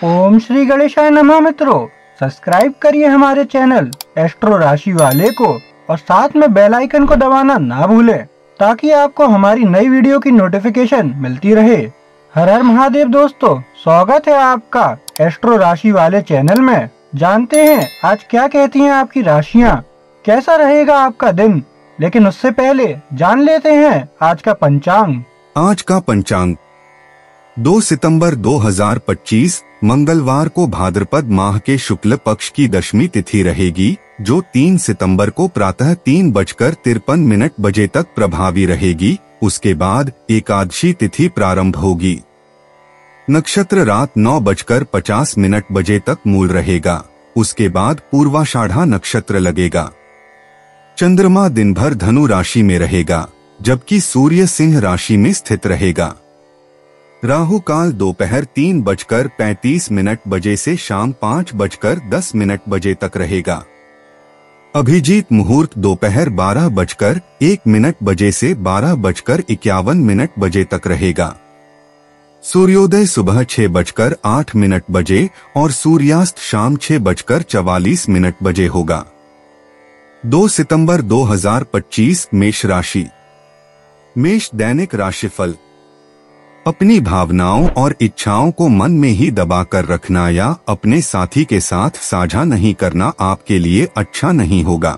ओम श्री गणेशाय नमः। मित्रों, सब्सक्राइब करिए हमारे चैनल एस्ट्रो राशि वाले को और साथ में बेल आइकन को दबाना ना भूलें ताकि आपको हमारी नई वीडियो की नोटिफिकेशन मिलती रहे। हर हर महादेव दोस्तों, स्वागत है आपका एस्ट्रो राशि वाले चैनल में। जानते हैं आज क्या कहती हैं आपकी राशियां, कैसा रहेगा आपका दिन। लेकिन उससे पहले जान लेते हैं आज का पंचांग। आज का पंचांग 2 सितंबर 2025 मंगलवार को भाद्रपद माह के शुक्ल पक्ष की दशमी तिथि रहेगी, जो 3 सितंबर को प्रातः 3:53 बजे तक प्रभावी रहेगी। उसके बाद एकादशी तिथि प्रारंभ होगी। नक्षत्र रात 9:50 बजे तक मूल रहेगा। उसके बाद पूर्वाषाढ़ा नक्षत्र लगेगा। चंद्रमा दिन भर धनु राशि में रहेगा, जबकि सूर्य सिंह राशि में स्थित रहेगा। राहु काल दोपहर 3:35 बजे से शाम 5:10 बजे तक रहेगा। अभिजीत मुहूर्त दोपहर 12:01 बजे से 12:51 बजे तक रहेगा। सूर्योदय सुबह 6:08 बजे और सूर्यास्त शाम 6:44 बजे होगा। 2 सितंबर 2025 मेष राशि। मेष दैनिक राशिफल। अपनी भावनाओं और इच्छाओं को मन में ही दबा कर रखना या अपने साथी के साथ साझा नहीं करना आपके लिए अच्छा नहीं होगा।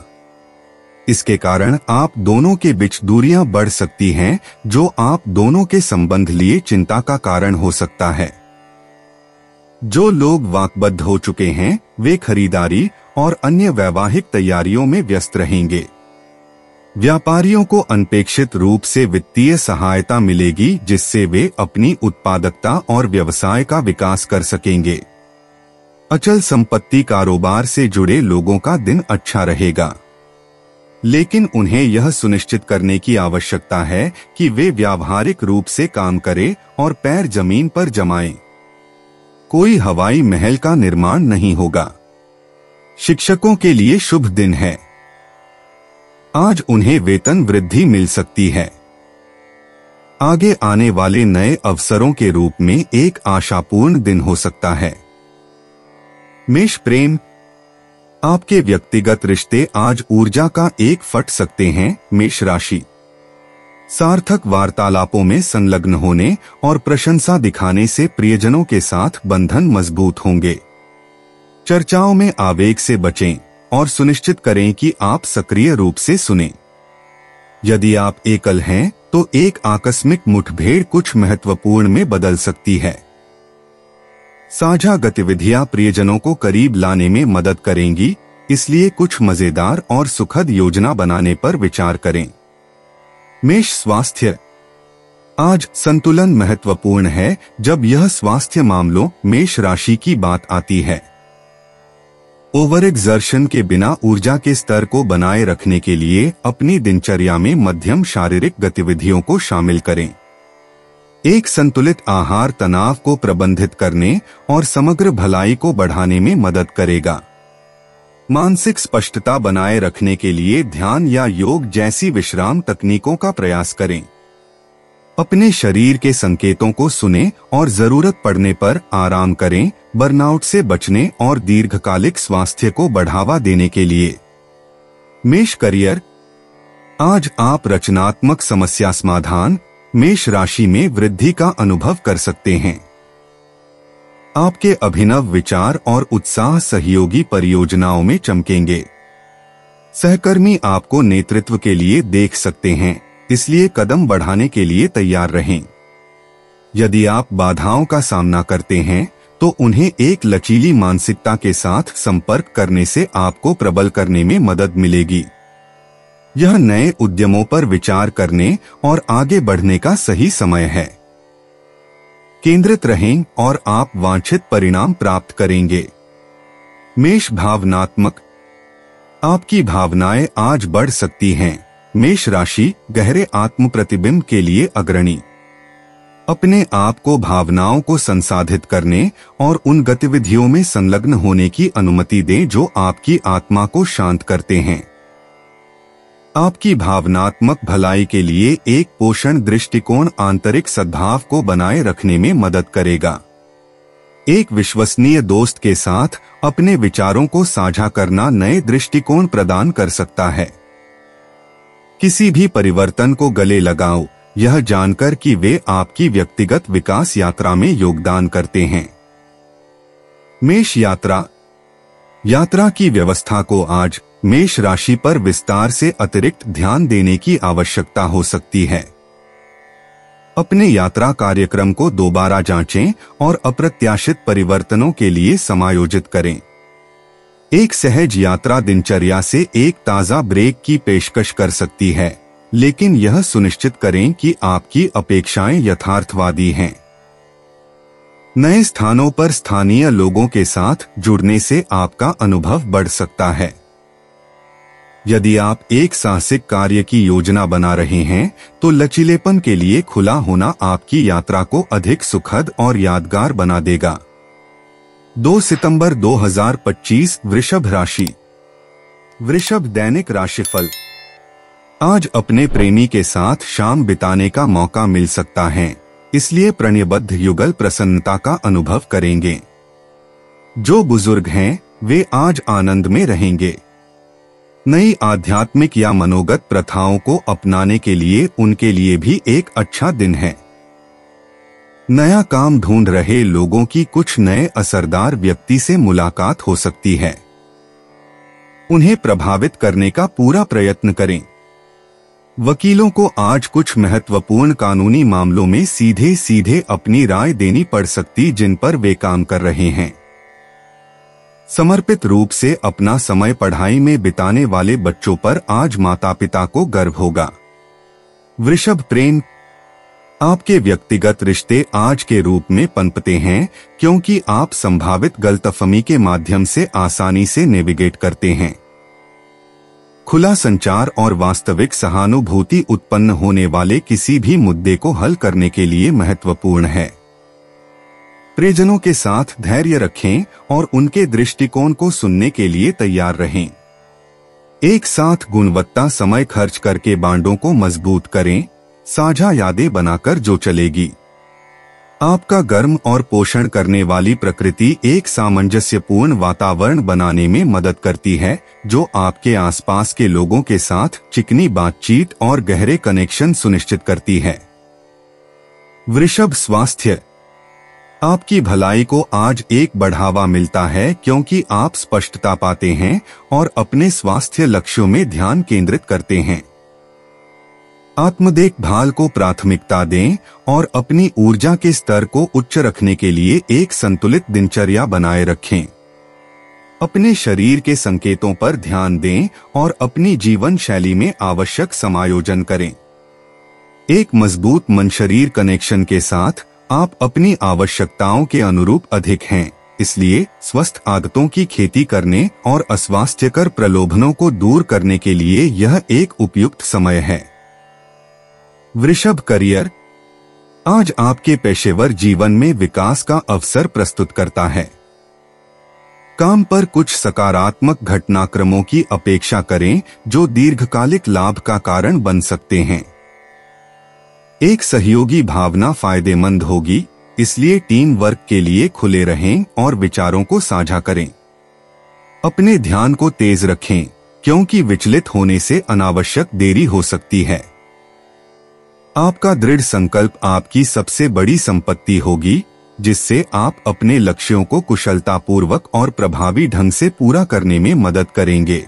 इसके कारण आप दोनों के बीच दूरियां बढ़ सकती हैं, जो आप दोनों के संबंध लिए चिंता का कारण हो सकता है। जो लोग वाकबद्ध हो चुके हैं, वे खरीदारी और अन्य वैवाहिक तैयारियों में व्यस्त रहेंगे। व्यापारियों को अनपेक्षित रूप से वित्तीय सहायता मिलेगी, जिससे वे अपनी उत्पादकता और व्यवसाय का विकास कर सकेंगे। अचल संपत्ति कारोबार से जुड़े लोगों का दिन अच्छा रहेगा, लेकिन उन्हें यह सुनिश्चित करने की आवश्यकता है कि वे व्यावहारिक रूप से काम करें और पैर जमीन पर जमाएं। कोई हवाई महल का निर्माण नहीं होगा। शिक्षकों के लिए शुभ दिन है। आज उन्हें वेतन वृद्धि मिल सकती है। आगे आने वाले नए अवसरों के रूप में एक आशापूर्ण दिन हो सकता है। मेष प्रेम। आपके व्यक्तिगत रिश्ते आज ऊर्जा का एक फट सकते हैं। मेष राशि। सार्थक वार्तालापों में संलग्न होने और प्रशंसा दिखाने से प्रियजनों के साथ बंधन मजबूत होंगे। चर्चाओं में आवेग से बचें और सुनिश्चित करें कि आप सक्रिय रूप से सुनें। यदि आप एकल हैं, तो एक आकस्मिक मुठभेड़ कुछ महत्वपूर्ण में बदल सकती है। साझा गतिविधियां प्रियजनों को करीब लाने में मदद करेंगी, इसलिए कुछ मजेदार और सुखद योजना बनाने पर विचार करें। मेष स्वास्थ्य। आज संतुलन महत्वपूर्ण है जब यह स्वास्थ्य मामलों मेष राशि की बात आती है। ओवर एक्सर्शन के बिना ऊर्जा के स्तर को बनाए रखने के लिए अपनी दिनचर्या में मध्यम शारीरिक गतिविधियों को शामिल करें। एक संतुलित आहार तनाव को प्रबंधित करने और समग्र भलाई को बढ़ाने में मदद करेगा। मानसिक स्पष्टता बनाए रखने के लिए ध्यान या योग जैसी विश्राम तकनीकों का प्रयास करें। अपने शरीर के संकेतों को सुनें और जरूरत पड़ने पर आराम करें। बर्नआउट से बचने और दीर्घकालिक स्वास्थ्य को बढ़ावा देने के लिए। मेष करियर। आज आप रचनात्मक समस्या समाधान मेष राशि में वृद्धि का अनुभव कर सकते हैं। आपके अभिनव विचार और उत्साह सहयोगी परियोजनाओं में चमकेंगे। सहकर्मी आपको नेतृत्व के लिए देख सकते हैं, इसलिए कदम बढ़ाने के लिए तैयार रहें। यदि आप बाधाओं का सामना करते हैं, तो उन्हें एक लचीली मानसिकता के साथ संपर्क करने से आपको प्रबल करने में मदद मिलेगी। यह नए उद्यमों पर विचार करने और आगे बढ़ने का सही समय है। केंद्रित रहें और आप वांछित परिणाम प्राप्त करेंगे। मेष भावनात्मक। आपकी भावनाएं आज बढ़ सकती हैं। मेष राशि गहरे आत्म प्रतिबिंब के लिए अग्रणी। अपने आप को भावनाओं को संसाधित करने और उन गतिविधियों में संलग्न होने की अनुमति दें जो आपकी आत्मा को शांत करते हैं। आपकी भावनात्मक भलाई के लिए एक पोषण दृष्टिकोण आंतरिक सद्भाव को बनाए रखने में मदद करेगा। एक विश्वसनीय दोस्त के साथ अपने विचारों को साझा करना नए दृष्टिकोण प्रदान कर सकता है। किसी भी परिवर्तन को गले लगाओ, यह जानकर कि वे आपकी व्यक्तिगत विकास यात्रा में योगदान करते हैं। मेष यात्रा की व्यवस्था को आज मेष राशि पर विस्तार से अतिरिक्त ध्यान देने की आवश्यकता हो सकती है। अपने यात्रा कार्यक्रम को दोबारा जांचें और अप्रत्याशित परिवर्तनों के लिए समायोजित करें। एक सहज यात्रा दिनचर्या से एक ताज़ा ब्रेक की पेशकश कर सकती है, लेकिन यह सुनिश्चित करें कि आपकी अपेक्षाएं यथार्थवादी हैं। नए स्थानों पर स्थानीय लोगों के साथ जुड़ने से आपका अनुभव बढ़ सकता है। यदि आप एक साहसिक कार्य की योजना बना रहे हैं, तो लचीलेपन के लिए खुला होना आपकी यात्रा को अधिक सुखद और यादगार बना देगा। 2 सितंबर 2025 वृषभ राशि। वृषभ दैनिक राशिफल। आज अपने प्रेमी के साथ शाम बिताने का मौका मिल सकता है, इसलिए प्रणयबद्ध युगल प्रसन्नता का अनुभव करेंगे। जो बुजुर्ग हैं, वे आज आनंद में रहेंगे। नई आध्यात्मिक या मनोगत प्रथाओं को अपनाने के लिए उनके लिए भी एक अच्छा दिन है। नया काम ढूंढ रहे लोगों की कुछ नए असरदार व्यक्ति से मुलाकात हो सकती है। उन्हें प्रभावित करने का पूरा प्रयत्न करें। वकीलों को आज कुछ महत्वपूर्ण कानूनी मामलों में सीधे सीधे अपनी राय देनी पड़ सकती, जिन पर वे काम कर रहे हैं। समर्पित रूप से अपना समय पढ़ाई में बिताने वाले बच्चों पर आज माता पिता को गर्व होगा। वृषभ प्रेम। आपके व्यक्तिगत रिश्ते आज के रूप में पनपते हैं, क्योंकि आप संभावित गलतफहमी के माध्यम से आसानी से नेविगेट करते हैं। खुला संचार और वास्तविक सहानुभूति उत्पन्न होने वाले किसी भी मुद्दे को हल करने के लिए महत्वपूर्ण है। प्रियजनों के साथ धैर्य रखें और उनके दृष्टिकोण को सुनने के लिए तैयार रहें। एक साथ गुणवत्ता समय खर्च करके बांडों को मजबूत करें, साझा यादें बनाकर जो चलेगी। आपका गर्म और पोषण करने वाली प्रकृति एक सामंजस्यपूर्ण वातावरण बनाने में मदद करती है, जो आपके आसपास के लोगों के साथ चिकनी बातचीत और गहरे कनेक्शन सुनिश्चित करती है। वृषभ स्वास्थ्य। आपकी भलाई को आज एक बढ़ावा मिलता है, क्योंकि आप स्पष्टता पाते हैं और अपने स्वास्थ्य लक्ष्यों में ध्यान केंद्रित करते हैं। आत्म देखभाल को प्राथमिकता दें और अपनी ऊर्जा के स्तर को उच्च रखने के लिए एक संतुलित दिनचर्या बनाए रखें। अपने शरीर के संकेतों पर ध्यान दें और अपनी जीवन शैली में आवश्यक समायोजन करें। एक मजबूत मन शरीर कनेक्शन के साथ आप अपनी आवश्यकताओं के अनुरूप अधिक हैं, इसलिए स्वस्थ आदतों की खेती करने और अस्वास्थ्यकर प्रलोभनों को दूर करने के लिए यह एक उपयुक्त समय है। वृषभ करियर। आज आपके पेशेवर जीवन में विकास का अवसर प्रस्तुत करता है। काम पर कुछ सकारात्मक घटनाक्रमों की अपेक्षा करें, जो दीर्घकालिक लाभ का कारण बन सकते हैं। एक सहयोगी भावना फायदेमंद होगी, इसलिए टीम वर्क के लिए खुले रहें और विचारों को साझा करें। अपने ध्यान को तेज रखें, क्योंकि विचलित होने से अनावश्यक देरी हो सकती है। आपका दृढ़ संकल्प आपकी सबसे बड़ी संपत्ति होगी, जिससे आप अपने लक्ष्यों को कुशलतापूर्वक और प्रभावी ढंग से पूरा करने में मदद करेंगे।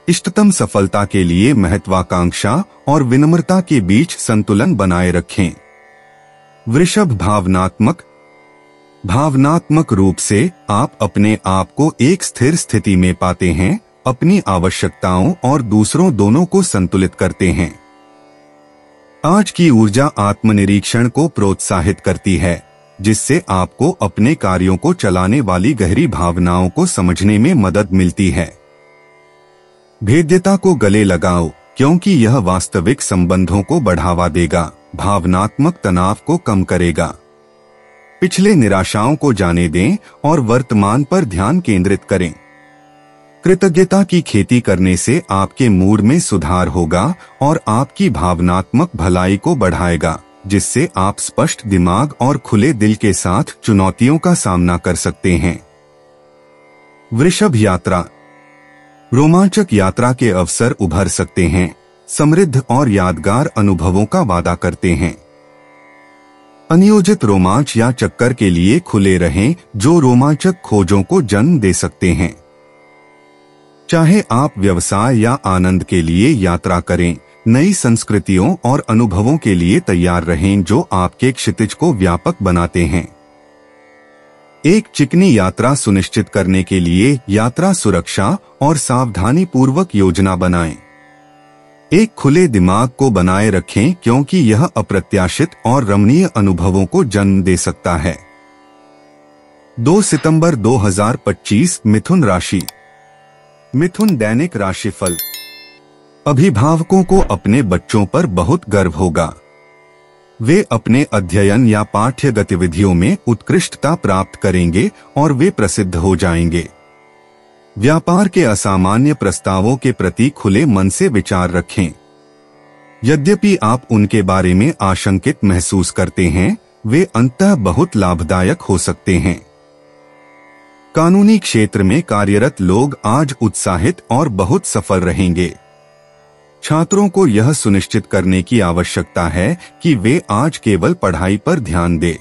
इष्टतम सफलता के लिए महत्वाकांक्षा और विनम्रता के बीच संतुलन बनाए रखें। वृषभ भावनात्मक रूप से आप अपने आप को एक स्थिर स्थिति में पाते हैं, अपनी आवश्यकताओं और दूसरों दोनों को संतुलित करते हैं। आज की ऊर्जा आत्मनिरीक्षण को प्रोत्साहित करती है, जिससे आपको अपने कार्यों को चलाने वाली गहरी भावनाओं को समझने में मदद मिलती है। भेद्यता को गले लगाओ, क्योंकि यह वास्तविक संबंधों को बढ़ावा देगा, भावनात्मक तनाव को कम करेगा। पिछले निराशाओं को जाने दें और वर्तमान पर ध्यान केंद्रित करें। कृतज्ञता की खेती करने से आपके मूड में सुधार होगा और आपकी भावनात्मक भलाई को बढ़ाएगा, जिससे आप स्पष्ट दिमाग और खुले दिल के साथ चुनौतियों का सामना कर सकते हैं। वृषभ यात्रा। रोमांचक यात्रा के अवसर उभर सकते हैं, समृद्ध और यादगार अनुभवों का वादा करते हैं। अनियोजित रोमांच या चक्कर के लिए खुले रहें, जो रोमांचक खोजों को जन्म दे सकते हैं। चाहे आप व्यवसाय या आनंद के लिए यात्रा करें, नई संस्कृतियों और अनुभवों के लिए तैयार रहें जो आपके क्षितिज को व्यापक बनाते हैं। एक चिकनी यात्रा सुनिश्चित करने के लिए यात्रा सुरक्षा और सावधानी पूर्वक योजना बनाएं। एक खुले दिमाग को बनाए रखें क्योंकि यह अप्रत्याशित और रमणीय अनुभवों को जन्म दे सकता है। 2 सितंबर 2025 मिथुन राशि। मिथुन दैनिक राशिफल। अभिभावकों को अपने बच्चों पर बहुत गर्व होगा। वे अपने अध्ययन या पाठ्य गतिविधियों में उत्कृष्टता प्राप्त करेंगे और वे प्रसिद्ध हो जाएंगे। व्यापार के असामान्य प्रस्तावों के प्रति खुले मन से विचार रखें। यद्यपि आप उनके बारे में आशंकित महसूस करते हैं, वे अंततः बहुत लाभदायक हो सकते हैं। कानूनी क्षेत्र में कार्यरत लोग आज उत्साहित और बहुत सफल रहेंगे। छात्रों को यह सुनिश्चित करने की आवश्यकता है कि वे आज केवल पढ़ाई पर ध्यान दें।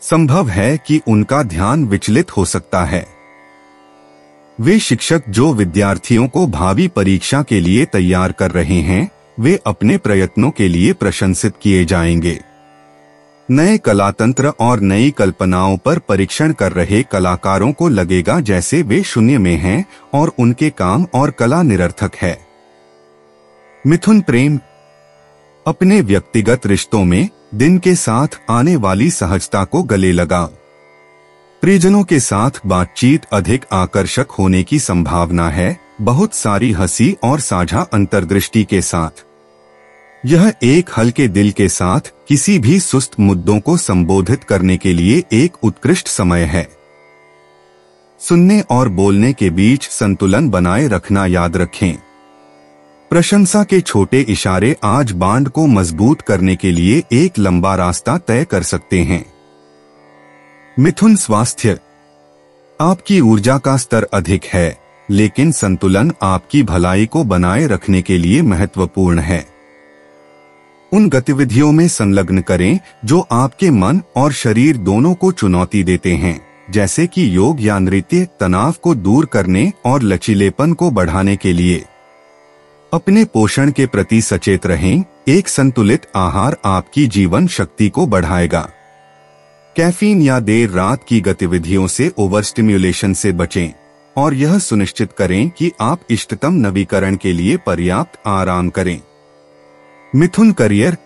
संभव है कि उनका ध्यान विचलित हो सकता है। वे शिक्षक जो विद्यार्थियों को भावी परीक्षा के लिए तैयार कर रहे हैं, वे अपने प्रयत्नों के लिए प्रशंसित किए जाएंगे। नए कलातंत्र और नई कल्पनाओं पर परीक्षण कर रहे कलाकारों को लगेगा जैसे वे शून्य में हैं और उनके काम और कला निरर्थक है। मिथुन प्रेम। अपने व्यक्तिगत रिश्तों में दिन के साथ आने वाली सहजता को गले लगा। प्रियजनों के साथ बातचीत अधिक आकर्षक होने की संभावना है, बहुत सारी हंसी और साझा अंतर्दृष्टि के साथ। यह एक हल्के दिल के साथ किसी भी सुस्त मुद्दों को संबोधित करने के लिए एक उत्कृष्ट समय है। सुनने और बोलने के बीच संतुलन बनाए रखना याद रखें। प्रशंसा के छोटे इशारे आज बांड को मजबूत करने के लिए एक लंबा रास्ता तय कर सकते हैं। मिथुन स्वास्थ्य। आपकी ऊर्जा का स्तर अधिक है, लेकिन संतुलन आपकी भलाई को बनाए रखने के लिए महत्वपूर्ण है। उन गतिविधियों में संलग्न करें जो आपके मन और शरीर दोनों को चुनौती देते हैं, जैसे कि योग या नृत्य, तनाव को दूर करने और लचीलेपन को बढ़ाने के लिए। अपने पोषण के प्रति सचेत रहें। एक संतुलित आहार आपकी जीवन शक्ति को बढ़ाएगा। कैफीन या देर रात की गतिविधियों से ओवर स्टिम्युलेशन से बचें और यह सुनिश्चित करें कि आप इष्टतम नवीकरण के लिए पर्याप्त आराम करें। मिथुन करियर।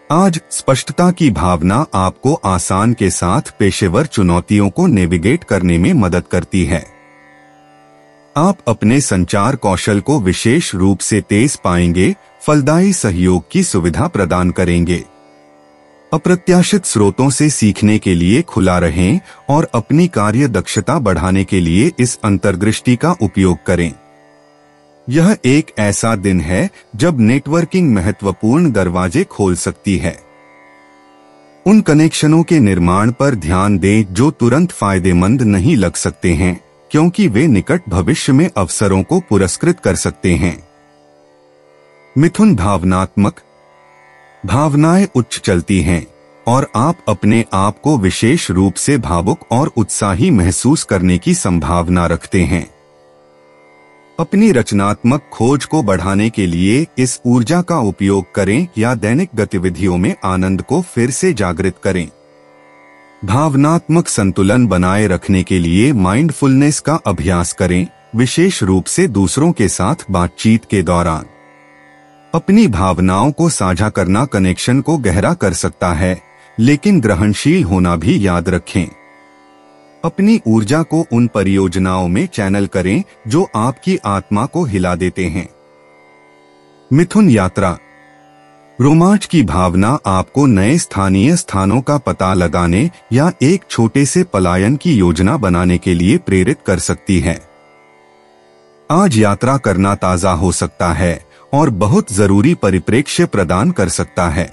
आज स्पष्टता की भावना आपको आसान के साथ पेशेवर चुनौतियों को नेविगेट करने में मदद करती है। आप अपने संचार कौशल को विशेष रूप से तेज पाएंगे, फलदायी सहयोग की सुविधा प्रदान करेंगे। अप्रत्याशित स्रोतों से सीखने के लिए खुला रहें और अपनी कार्य दक्षता बढ़ाने के लिए इस अंतर्दृष्टि का उपयोग करें। यह एक ऐसा दिन है जब नेटवर्किंग महत्वपूर्ण दरवाजे खोल सकती है। उन कनेक्शनों के निर्माण पर ध्यान दें जो तुरंत फायदेमंद नहीं लग सकते हैं, क्योंकि वे निकट भविष्य में अवसरों को पुरस्कृत कर सकते हैं। मिथुन भावनात्मक। भावनाएं उच्च चलती हैं और आप अपने आप को विशेष रूप से भावुक और उत्साही महसूस करने की संभावना रखते हैं। अपनी रचनात्मक खोज को बढ़ाने के लिए इस ऊर्जा का उपयोग करें या दैनिक गतिविधियों में आनंद को फिर से जागृत करें। भावनात्मक संतुलन बनाए रखने के लिए माइंडफुलनेस का अभ्यास करें, विशेष रूप से दूसरों के साथ बातचीत के दौरान। अपनी भावनाओं को साझा करना कनेक्शन को गहरा कर सकता है, लेकिन ग्रहणशील होना भी याद रखें। अपनी ऊर्जा को उन परियोजनाओं में चैनल करें जो आपकी आत्मा को हिला देते हैं। मिथुन यात्रा। रोमांच की भावना आपको नए स्थानीय स्थानों का पता लगाने या एक छोटे से पलायन की योजना बनाने के लिए प्रेरित कर सकती है। आज यात्रा करना ताजा हो सकता है और बहुत जरूरी परिप्रेक्ष्य प्रदान कर सकता है।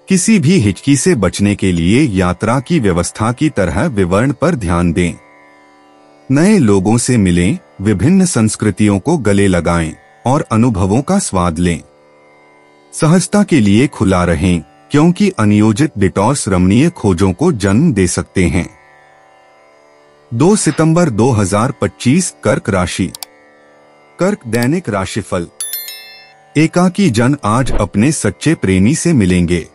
किसी भी हिचकी से बचने के लिए यात्रा की व्यवस्था की तरह विवरण पर ध्यान दें। नए लोगों से मिलें, विभिन्न संस्कृतियों को गले लगाएं और अनुभवों का स्वाद लें। सहजता के लिए खुला रहें, क्योंकि अनियोजित डिटॉर्स रमणीय खोजों को जन्म दे सकते हैं। 2 सितंबर 2025 कर्क राशि। कर्क दैनिक राशिफल। एकाकी जन आज अपने सच्चे प्रेमी से मिलेंगे।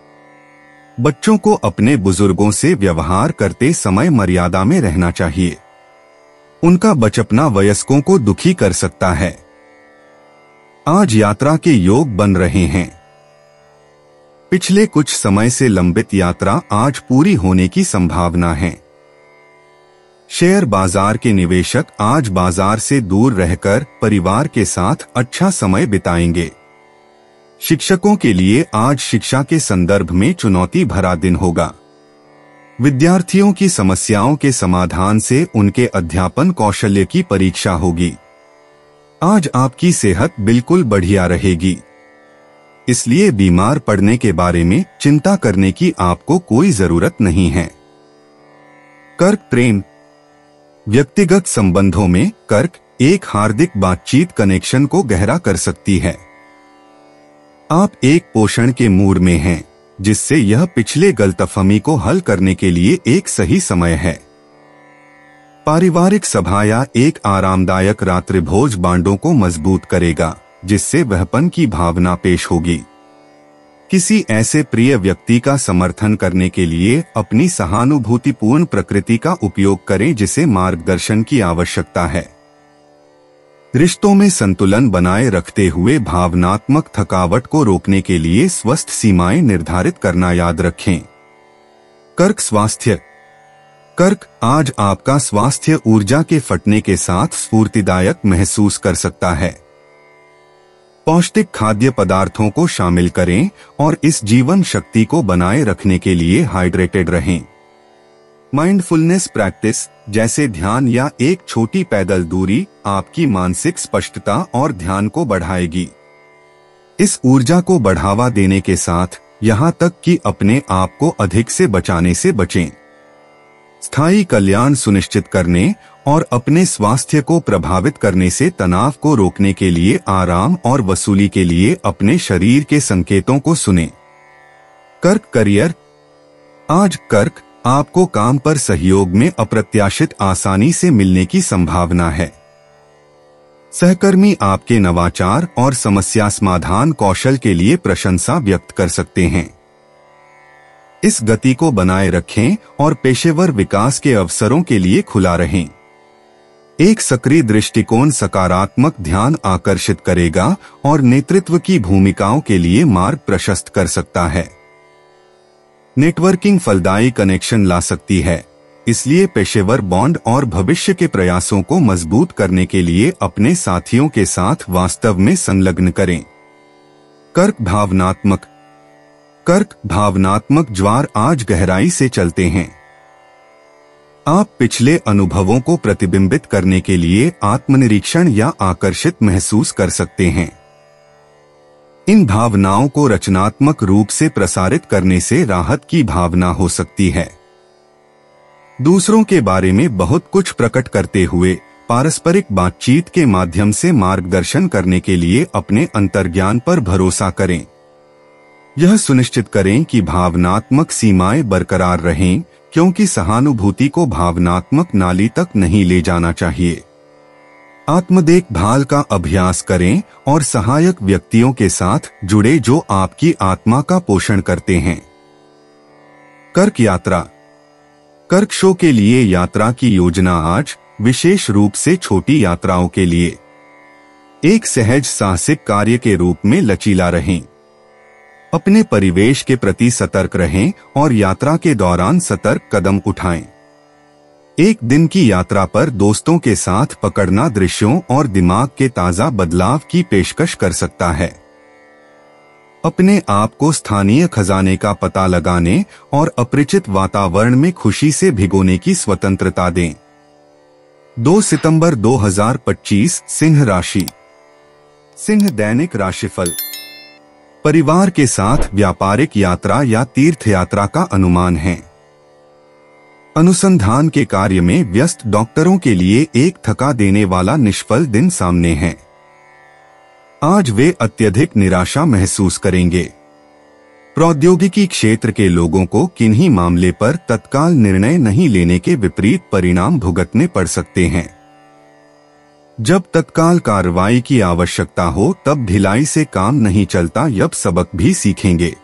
बच्चों को अपने बुजुर्गों से व्यवहार करते समय मर्यादा में रहना चाहिए। उनका बचपना वयस्कों को दुखी कर सकता है। आज यात्रा के योग बन रहे हैं। पिछले कुछ समय से लंबित यात्रा आज पूरी होने की संभावना है। शेयर बाजार के निवेशक आज बाजार से दूर रहकर परिवार के साथ अच्छा समय बिताएंगे। शिक्षकों के लिए आज शिक्षा के संदर्भ में चुनौती भरा दिन होगा। विद्यार्थियों की समस्याओं के समाधान से उनके अध्यापन कौशल्य की परीक्षा होगी। आज आपकी सेहत बिल्कुल बढ़िया रहेगी, इसलिए बीमार पड़ने के बारे में चिंता करने की आपको कोई जरूरत नहीं है। कर्क प्रेम। व्यक्तिगत संबंधों में कर्क एक हार्दिक बातचीत कनेक्शन को गहरा कर सकती है। आप एक पोषण के मूड में हैं, जिससे यह पिछले गलतफहमी को हल करने के लिए एक सही समय है। पारिवारिक सभा या एक आरामदायक रात्रिभोज बांडों को मजबूत करेगा, जिससे वहपन की भावना पेश होगी। किसी ऐसे प्रिय व्यक्ति का समर्थन करने के लिए अपनी सहानुभूतिपूर्ण प्रकृति का उपयोग करें जिसे मार्गदर्शन की आवश्यकता है। रिश्तों में संतुलन बनाए रखते हुए भावनात्मक थकावट को रोकने के लिए स्वस्थ सीमाएं निर्धारित करना याद रखें। कर्क स्वास्थ्य। कर्क आज आपका स्वास्थ्य ऊर्जा के फटने के साथ स्फूर्तिदायक महसूस कर सकता है। पौष्टिक खाद्य पदार्थों को शामिल करें और इस जीवन शक्ति को बनाए रखने के लिए हाइड्रेटेड रहें। माइंडफुलनेस प्रैक्टिस जैसे ध्यान या एक छोटी पैदल दूरी आपकी मानसिक स्पष्टता और ध्यान को बढ़ाएगी। इस ऊर्जा को बढ़ावा देने के साथ यहाँ तक कि अपने आप को अधिक से बचाने से बचें। स्थायी कल्याण सुनिश्चित करने और अपने स्वास्थ्य को प्रभावित करने से तनाव को रोकने के लिए आराम और वसूली के लिए अपने शरीर के संकेतों को सुनें। कर्क करियर। आज कर्क आपको काम पर सहयोग में अप्रत्याशित आसानी से मिलने की संभावना है। सहकर्मी आपके नवाचार और समस्या समाधान कौशल के लिए प्रशंसा व्यक्त कर सकते हैं। इस गति को बनाए रखें और पेशेवर विकास के अवसरों के लिए खुला रहें। एक सक्रिय दृष्टिकोण सकारात्मक ध्यान आकर्षित करेगा और नेतृत्व की भूमिकाओं के लिए मार्ग प्रशस्त कर सकता है। नेटवर्किंग फलदायी कनेक्शन ला सकती है, इसलिए पेशेवर बॉन्ड और भविष्य के प्रयासों को मजबूत करने के लिए अपने साथियों के साथ वास्तव में संलग्न करें। कर्क भावनात्मक। कर्क भावनात्मक ज्वार आज गहराई से चलते हैं। आप पिछले अनुभवों को प्रतिबिंबित करने के लिए आत्मनिरीक्षण या आकर्षित महसूस कर सकते हैं। इन भावनाओं को रचनात्मक रूप से प्रसारित करने से राहत की भावना हो सकती है। दूसरों के बारे में बहुत कुछ प्रकट करते हुए पारस्परिक बातचीत के माध्यम से मार्गदर्शन करने के लिए अपने अंतर्ज्ञान पर भरोसा करें। यह सुनिश्चित करें कि भावनात्मक सीमाएं बरकरार रहें, क्योंकि सहानुभूति को भावनात्मक नाली तक नहीं ले जाना चाहिए। आत्मदेखभाल का अभ्यास करें और सहायक व्यक्तियों के साथ जुड़े जो आपकी आत्मा का पोषण करते हैं। कर्क यात्रा। कर्क शो के लिए यात्रा की योजना आज विशेष रूप से छोटी यात्राओं के लिए एक सहज साहसिक कार्य के रूप में लचीला रहें। अपने परिवेश के प्रति सतर्क रहें और यात्रा के दौरान सतर्क कदम उठाएं। एक दिन की यात्रा पर दोस्तों के साथ पकड़ना दृश्यों और दिमाग के ताजा बदलाव की पेशकश कर सकता है। अपने आप को स्थानीय खजाने का पता लगाने और अपरिचित वातावरण में खुशी से भिगोने की स्वतंत्रता दें। 2 सितंबर 2025 सिंह राशि। सिंह दैनिक राशिफल। परिवार के साथ व्यापारिक यात्रा या तीर्थ यात्रा का अनुमान है। अनुसंधान के कार्य में व्यस्त डॉक्टरों के लिए एक थका देने वाला निष्फल दिन सामने है। आज वे अत्यधिक निराशा महसूस करेंगे। प्रौद्योगिकी क्षेत्र के लोगों को किन्हीं मामले पर तत्काल निर्णय नहीं लेने के विपरीत परिणाम भुगतने पड़ सकते हैं। जब तत्काल कार्रवाई की आवश्यकता हो तब ढिलाई से काम नहीं चलता, यह सबक भी सीखेंगे।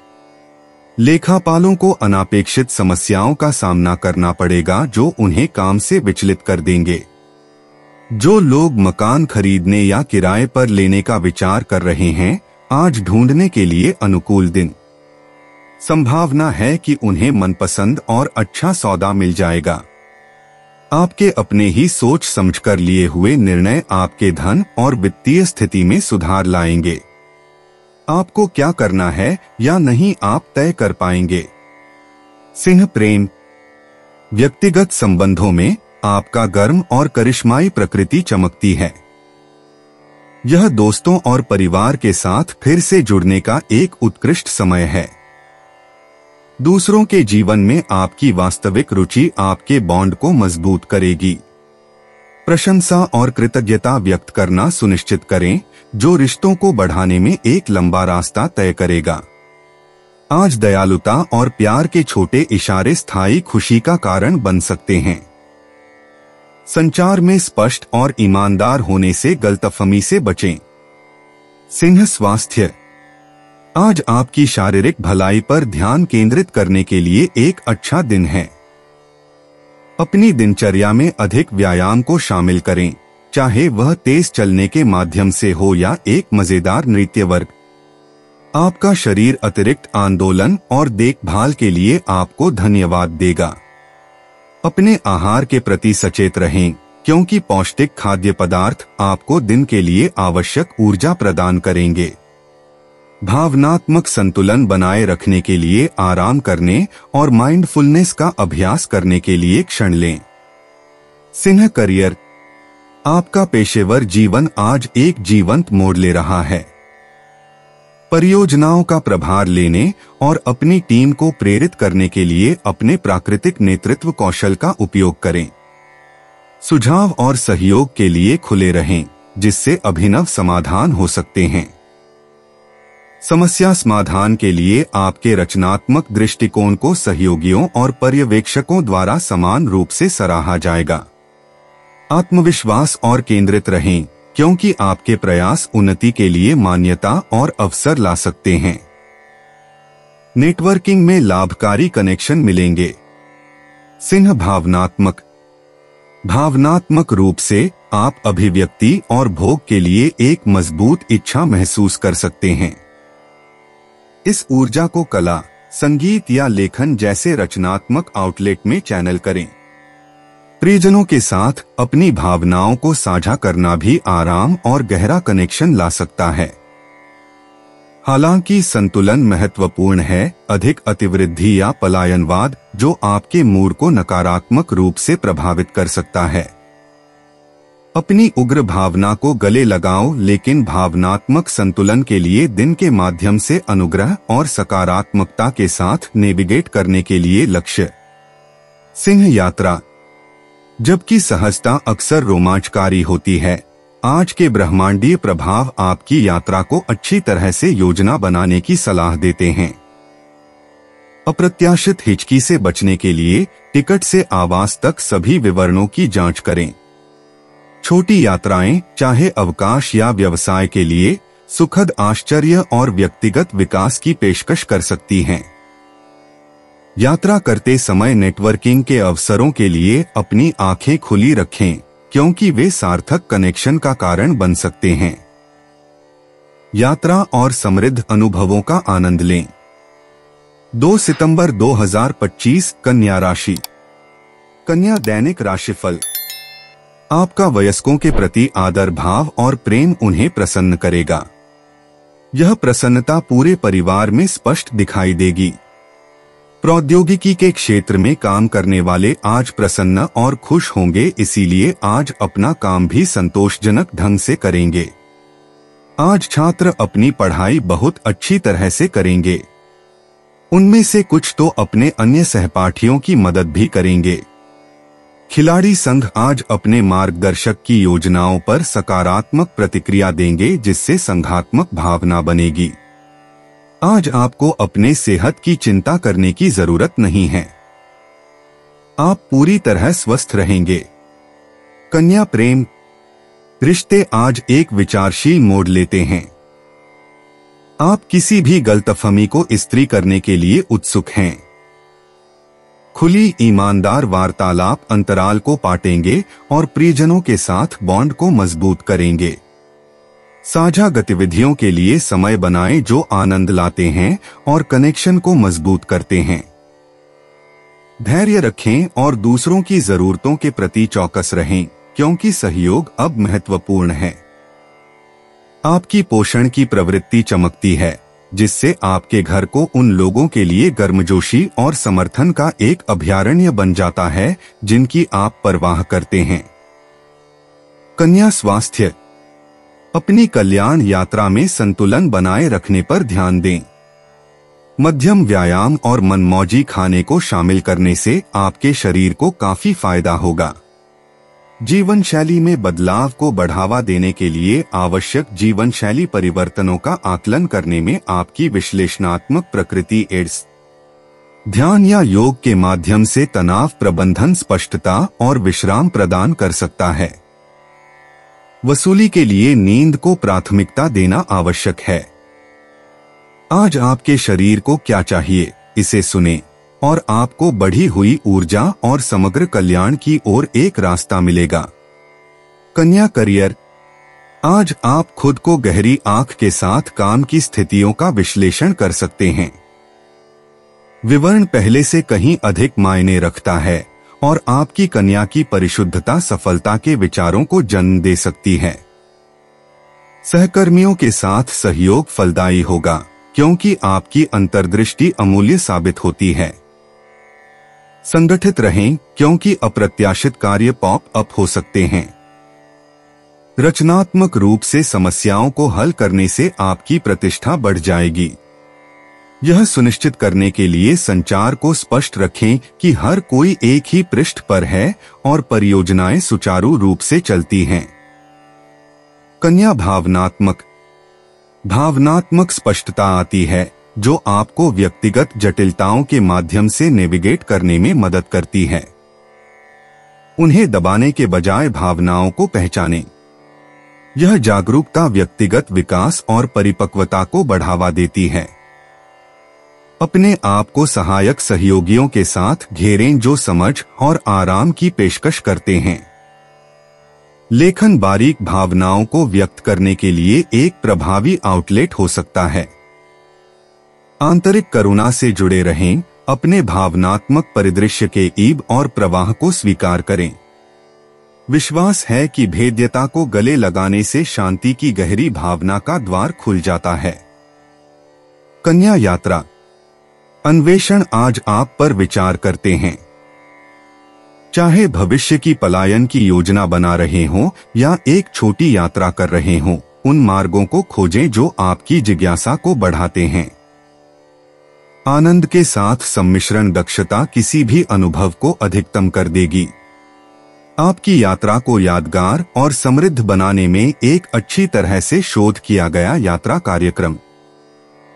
लेखापालों को अनापेक्षित समस्याओं का सामना करना पड़ेगा जो उन्हें काम से विचलित कर देंगे। जो लोग मकान खरीदने या किराए पर लेने का विचार कर रहे हैं, आज ढूंढने के लिए अनुकूल दिन। संभावना है कि उन्हें मनपसंद और अच्छा सौदा मिल जाएगा। आपके अपने ही सोच समझकर लिए हुए निर्णय आपके धन और वित्तीय स्थिति में सुधार लाएंगे। आपको क्या करना है या नहीं आप तय कर पाएंगे। सिंह प्रेम, व्यक्तिगत संबंधों में आपका गर्म और करिश्माई प्रकृति चमकती है। यह दोस्तों और परिवार के साथ फिर से जुड़ने का एक उत्कृष्ट समय है। दूसरों के जीवन में आपकी वास्तविक रुचि आपके बॉन्ड को मजबूत करेगी। प्रशंसा और कृतज्ञता व्यक्त करना सुनिश्चित करें, जो रिश्तों को बढ़ाने में एक लंबा रास्ता तय करेगा। आज दयालुता और प्यार के छोटे इशारे स्थायी खुशी का कारण बन सकते हैं। संचार में स्पष्ट और ईमानदार होने से गलतफहमी से बचें। सिंह स्वास्थ्य, आज आपकी शारीरिक भलाई पर ध्यान केंद्रित करने के लिए एक अच्छा दिन है। अपनी दिनचर्या में अधिक व्यायाम को शामिल करें, चाहे वह तेज चलने के माध्यम से हो या एक मजेदार नृत्य वर्ग। आपका शरीर अतिरिक्त आंदोलन और देखभाल के लिए आपको धन्यवाद देगा। अपने आहार के प्रति सचेत रहें, क्योंकि पौष्टिक खाद्य पदार्थ आपको दिन के लिए आवश्यक ऊर्जा प्रदान करेंगे। भावनात्मक संतुलन बनाए रखने के लिए आराम करने और माइंडफुलनेस का अभ्यास करने के लिए क्षण लें। सिंह करियर, आपका पेशेवर जीवन आज एक जीवंत मोड़ ले रहा है। परियोजनाओं का प्रभार लेने और अपनी टीम को प्रेरित करने के लिए अपने प्राकृतिक नेतृत्व कौशल का उपयोग करें। सुझाव और सहयोग के लिए खुले रहें, जिससे अभिनव समाधान हो सकते हैं। समस्या समाधान के लिए आपके रचनात्मक दृष्टिकोण को सहयोगियों और पर्यवेक्षकों द्वारा समान रूप से सराहा जाएगा। आत्मविश्वास और केंद्रित रहें, क्योंकि आपके प्रयास उन्नति के लिए मान्यता और अवसर ला सकते हैं। नेटवर्किंग में लाभकारी कनेक्शन मिलेंगे। सिंह भावनात्मक रूप से आप अभिव्यक्ति और भोग के लिए एक मजबूत इच्छा महसूस कर सकते हैं। इस ऊर्जा को कला, संगीत या लेखन जैसे रचनात्मक आउटलेट में चैनल करें। प्रियजनों के साथ अपनी भावनाओं को साझा करना भी आराम और गहरा कनेक्शन ला सकता है। हालांकि संतुलन महत्वपूर्ण है, अधिक अतिवृद्धि या पलायनवाद जो आपके मूड को नकारात्मक रूप से प्रभावित कर सकता है। अपनी उग्र भावना को गले लगाओ, लेकिन भावनात्मक संतुलन के लिए दिन के माध्यम से अनुग्रह और सकारात्मकता के साथ नेविगेट करने के लिए लक्ष्य। सिंह यात्रा, जबकि सहजता अक्सर रोमांचकारी होती है, आज के ब्रह्मांडीय प्रभाव आपकी यात्रा को अच्छी तरह से योजना बनाने की सलाह देते हैं। अप्रत्याशित हिचकी से बचने के लिए टिकट से आवास तक सभी विवरणों की जांच करें। छोटी यात्राएं, चाहे अवकाश या व्यवसाय के लिए, सुखद आश्चर्य और व्यक्तिगत विकास की पेशकश कर सकती हैं। यात्रा करते समय नेटवर्किंग के अवसरों के लिए अपनी आंखें खुली रखें, क्योंकि वे सार्थक कनेक्शन का कारण बन सकते हैं। यात्रा और समृद्ध अनुभवों का आनंद लें। 2 सितंबर 2025 कन्या राशि। कन्या दैनिक राशिफल। आपका वयस्कों के प्रति आदर भाव और प्रेम उन्हें प्रसन्न करेगा। यह प्रसन्नता पूरे परिवार में स्पष्ट दिखाई देगी। प्रौद्योगिकी के क्षेत्र में काम करने वाले आज प्रसन्न और खुश होंगे, इसीलिए आज अपना काम भी संतोषजनक ढंग से करेंगे। आज छात्र अपनी पढ़ाई बहुत अच्छी तरह से करेंगे। उनमें से कुछ तो अपने अन्य सहपाठियों की मदद भी करेंगे। खिलाड़ी संघ आज अपने मार्गदर्शक की योजनाओं पर सकारात्मक प्रतिक्रिया देंगे, जिससे संघात्मक भावना बनेगी। आज आपको अपने सेहत की चिंता करने की जरूरत नहीं है। आप पूरी तरह स्वस्थ रहेंगे। कन्या प्रेम रिश्ते आज एक विचारशील मोड़ लेते हैं। आप किसी भी गलतफहमी को स्त्री करने के लिए उत्सुक हैं। खुली ईमानदार वार्तालाप अंतराल को पाटेंगे और प्रियजनों के साथ बॉन्ड को मजबूत करेंगे। साझा गतिविधियों के लिए समय बनाएं जो आनंद लाते हैं और कनेक्शन को मजबूत करते हैं। धैर्य रखें और दूसरों की जरूरतों के प्रति चौकस रहें, क्योंकि सहयोग अब महत्वपूर्ण है। आपकी पोषण की प्रवृत्ति चमकती है, जिससे आपके घर को उन लोगों के लिए गर्मजोशी और समर्थन का एक अभयारण्य बन जाता है जिनकी आप परवाह करते हैं। कन्या स्वास्थ्य अपनी कल्याण यात्रा में संतुलन बनाए रखने पर ध्यान दें। मध्यम व्यायाम और मनमौजी खाने को शामिल करने से आपके शरीर को काफी फायदा होगा। जीवन शैली में बदलाव को बढ़ावा देने के लिए आवश्यक जीवन शैली परिवर्तनों का आकलन करने में आपकी विश्लेषणात्मक प्रकृति एड्स ध्यान या योग के माध्यम से तनाव प्रबंधन, स्पष्टता और विश्राम प्रदान कर सकता है। वसूली के लिए नींद को प्राथमिकता देना आवश्यक है। आज आपके शरीर को क्या चाहिए, इसे सुनें और आपको बढ़ी हुई ऊर्जा और समग्र कल्याण की ओर एक रास्ता मिलेगा। कन्या करियर आज आप खुद को गहरी आंख के साथ काम की स्थितियों का विश्लेषण कर सकते हैं। विवरण पहले से कहीं अधिक मायने रखता है और आपकी कन्या की परिशुद्धता सफलता के विचारों को जन्म दे सकती है। सहकर्मियों के साथ सहयोग फलदायी होगा, क्योंकि आपकी अंतर्दृष्टि अमूल्य साबित होती है। संगठित रहें, क्योंकि अप्रत्याशित कार्य पॉप अप हो सकते हैं। रचनात्मक रूप से समस्याओं को हल करने से आपकी प्रतिष्ठा बढ़ जाएगी। यह सुनिश्चित करने के लिए संचार को स्पष्ट रखें कि हर कोई एक ही पृष्ठ पर है और परियोजनाएं सुचारू रूप से चलती हैं। कन्या भावनात्मक स्पष्टता आती है, जो आपको व्यक्तिगत जटिलताओं के माध्यम से नेविगेट करने में मदद करती है। उन्हें दबाने के बजाय भावनाओं को पहचानें। यह जागरूकता व्यक्तिगत विकास और परिपक्वता को बढ़ावा देती है। अपने आप को सहायक सहयोगियों के साथ घेरें जो समझ और आराम की पेशकश करते हैं। लेखन बारीक भावनाओं को व्यक्त करने के लिए एक प्रभावी आउटलेट हो सकता है। आंतरिक करुणा से जुड़े रहें, अपने भावनात्मक परिदृश्य के ईब और प्रवाह को स्वीकार करें। विश्वास है कि भेद्यता को गले लगाने से शांति की गहरी भावना का द्वार खुल जाता है। कन्या यात्रा अन्वेषण आज आप पर विचार करते हैं। चाहे भविष्य की पलायन की योजना बना रहे हों या एक छोटी यात्रा कर रहे हों, उन मार्गों को खोजें जो आपकी जिज्ञासा को बढ़ाते हैं। आनंद के साथ सम्मिश्रण दक्षता किसी भी अनुभव को अधिकतम कर देगी। आपकी यात्रा को यादगार और समृद्ध बनाने में एक अच्छी तरह से शोध किया गया यात्रा कार्यक्रम।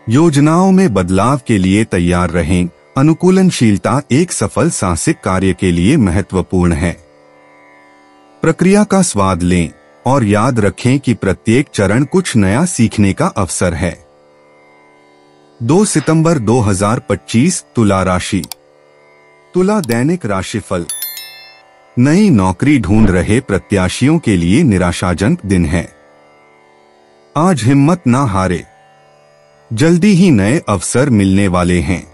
योजनाओं में बदलाव के लिए तैयार रहें। अनुकूलनशीलता एक सफल साहसिक कार्य के लिए महत्वपूर्ण है। प्रक्रिया का स्वाद लें और याद रखें कि प्रत्येक चरण कुछ नया सीखने का अवसर है। 2 सितंबर 2025 तुला राशि। तुला दैनिक राशिफल। नई नौकरी ढूंढ रहे प्रत्याशियों के लिए निराशाजनक दिन है। आज हिम्मत ना हारे, जल्दी ही नए अवसर मिलने वाले हैं।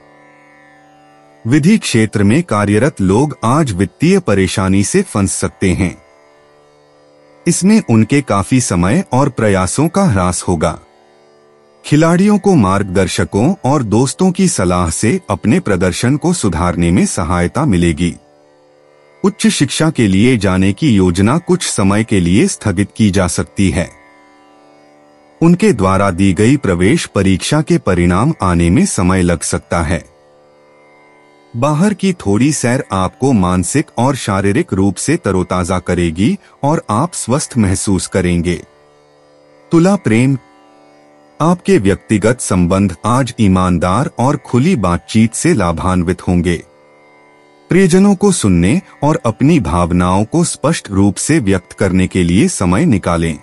विधि क्षेत्र में कार्यरत लोग आज वित्तीय परेशानी से फंस सकते हैं। इसमें उनके काफी समय और प्रयासों का ह्रास होगा। खिलाड़ियों को मार्गदर्शकों और दोस्तों की सलाह से अपने प्रदर्शन को सुधारने में सहायता मिलेगी। उच्च शिक्षा के लिए जाने की योजना कुछ समय के लिए स्थगित की जा सकती है। उनके द्वारा दी गई प्रवेश परीक्षा के परिणाम आने में समय लग सकता है। बाहर की थोड़ी सैर आपको मानसिक और शारीरिक रूप से तरोताजा करेगी और आप स्वस्थ महसूस करेंगे। तुला प्रेम, आपके व्यक्तिगत संबंध आज ईमानदार और खुली बातचीत से लाभान्वित होंगे। प्रियजनों को सुनने और अपनी भावनाओं को स्पष्ट रूप से व्यक्त करने के लिए समय निकालें।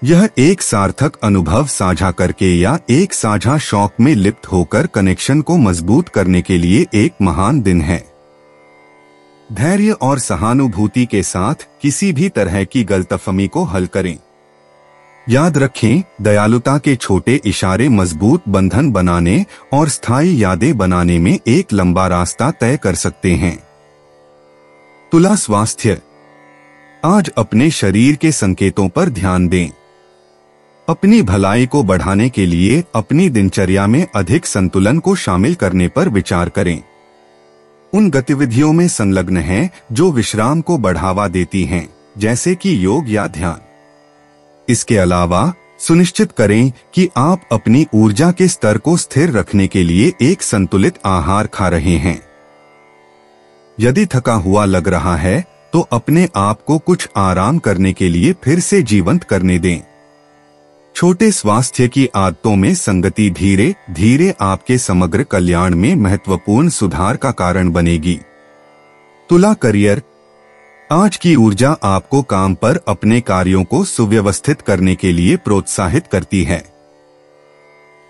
यह एक सार्थक अनुभव साझा करके या एक साझा शौक में लिप्त होकर कनेक्शन को मजबूत करने के लिए एक महान दिन है। धैर्य और सहानुभूति के साथ किसी भी तरह की गलतफहमी को हल करें। याद रखें, दयालुता के छोटे इशारे मजबूत बंधन बनाने और स्थायी यादें बनाने में एक लंबा रास्ता तय कर सकते हैं। तुला स्वास्थ्य, आज अपने शरीर के संकेतों पर ध्यान दें। अपनी भलाई को बढ़ाने के लिए अपनी दिनचर्या में अधिक संतुलन को शामिल करने पर विचार करें। उन गतिविधियों में संलग्न हैं जो विश्राम को बढ़ावा देती हैं, जैसे कि योग या ध्यान। इसके अलावा सुनिश्चित करें कि आप अपनी ऊर्जा के स्तर को स्थिर रखने के लिए एक संतुलित आहार खा रहे हैं। यदि थका हुआ लग रहा है तो अपने आप को कुछ आराम करने के लिए फिर से जीवंत करने दें। छोटे स्वास्थ्य की आदतों में संगति धीरे धीरे आपके समग्र कल्याण में महत्वपूर्ण सुधार का कारण बनेगी। तुला करियर, आज की ऊर्जा आपको काम पर अपने कार्यों को सुव्यवस्थित करने के लिए प्रोत्साहित करती है।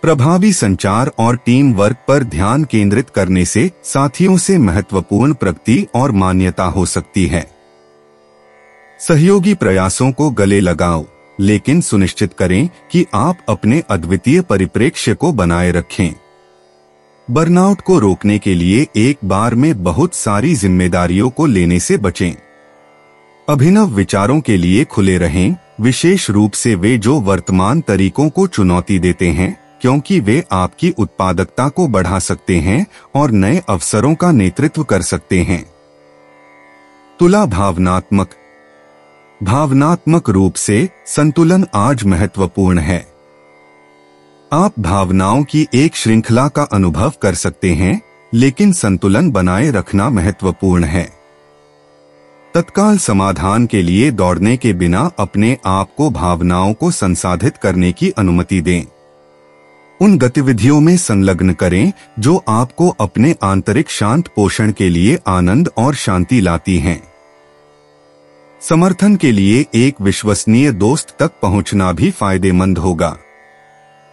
प्रभावी संचार और टीम वर्क पर ध्यान केंद्रित करने से साथियों से महत्वपूर्ण प्रगति और मान्यता हो सकती है। सहयोगी प्रयासों को गले लगाओ, लेकिन सुनिश्चित करें कि आप अपने अद्वितीय परिप्रेक्ष्य को बनाए रखें। बर्नआउट को रोकने के लिए एक बार में बहुत सारी जिम्मेदारियों को लेने से बचें। अभिनव विचारों के लिए खुले रहें, विशेष रूप से वे जो वर्तमान तरीकों को चुनौती देते हैं, क्योंकि वे आपकी उत्पादकता को बढ़ा सकते हैं और नए अवसरों का नेतृत्व कर सकते हैं। तुला भावनात्मक रूप से संतुलन आज महत्वपूर्ण है। आप भावनाओं की एक श्रृंखला का अनुभव कर सकते हैं, लेकिन संतुलन बनाए रखना महत्वपूर्ण है। तत्काल समाधान के लिए दौड़ने के बिना अपने आप को भावनाओं को संसाधित करने की अनुमति दें। उन गतिविधियों में संलग्न करें जो आपको अपने आंतरिक शांत पोषण के लिए आनंद और शांति लाती हैं। समर्थन के लिए एक विश्वसनीय दोस्त तक पहुंचना भी फायदेमंद होगा।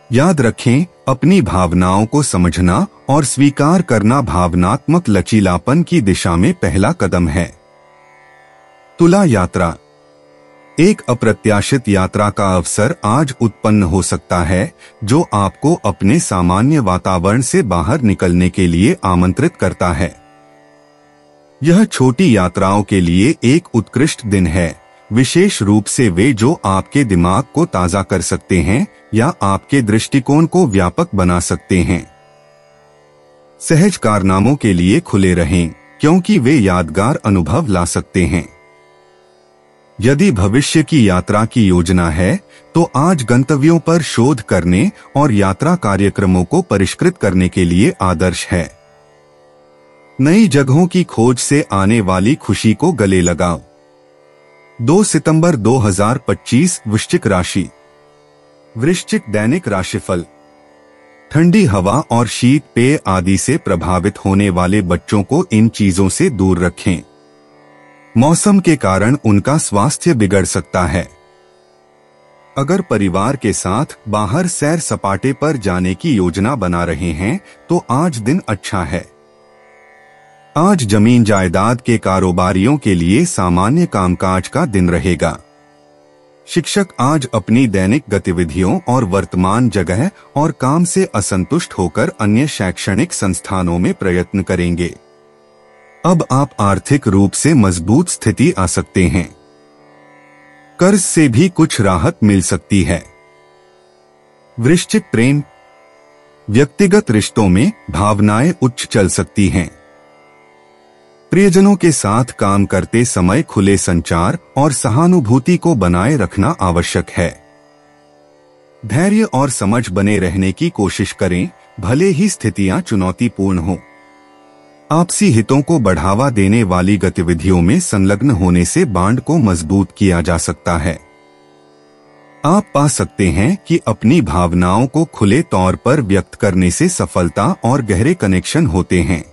याद रखें, अपनी भावनाओं को समझना और स्वीकार करना भावनात्मक लचीलापन की दिशा में पहला कदम है। तुला यात्रा, एक अप्रत्याशित यात्रा का अवसर आज उत्पन्न हो सकता है जो आपको अपने सामान्य वातावरण से बाहर निकलने के लिए आमंत्रित करता है। यह छोटी यात्राओं के लिए एक उत्कृष्ट दिन है, विशेष रूप से वे जो आपके दिमाग को ताज़ा कर सकते हैं या आपके दृष्टिकोण को व्यापक बना सकते हैं। सहज कारनामों के लिए खुले रहें, क्योंकि वे यादगार अनुभव ला सकते हैं। यदि भविष्य की यात्रा की योजना है तो आज गंतव्यों पर शोध करने और यात्रा कार्यक्रमों को परिष्कृत करने के लिए आदर्श है। नई जगहों की खोज से आने वाली खुशी को गले लगाओ। 2 सितंबर 2025 वृश्चिक राशि। वृश्चिक दैनिक राशिफल। ठंडी हवा और शीत पेय आदि से प्रभावित होने वाले बच्चों को इन चीजों से दूर रखें। मौसम के कारण उनका स्वास्थ्य बिगड़ सकता है। अगर परिवार के साथ बाहर सैर सपाटे पर जाने की योजना बना रहे हैं तो आज दिन अच्छा है। आज जमीन जायदाद के कारोबारियों के लिए सामान्य कामकाज का दिन रहेगा। शिक्षक आज अपनी दैनिक गतिविधियों और वर्तमान जगह और काम से असंतुष्ट होकर अन्य शैक्षणिक संस्थानों में प्रयत्न करेंगे। अब आप आर्थिक रूप से मजबूत स्थिति आ सकते हैं। कर्ज से भी कुछ राहत मिल सकती है। वृश्चिक प्रेम। व्यक्तिगत रिश्तों में भावनाएं उच्च चल सकती हैं। प्रियजनों के साथ काम करते समय खुले संचार और सहानुभूति को बनाए रखना आवश्यक है। धैर्य और समझ बने रहने की कोशिश करें, भले ही स्थितियां चुनौतीपूर्ण हों। आपसी हितों को बढ़ावा देने वाली गतिविधियों में संलग्न होने से बांड को मजबूत किया जा सकता है। आप पा सकते हैं कि अपनी भावनाओं को खुले तौर पर व्यक्त करने से सफलता और गहरे कनेक्शन होते हैं।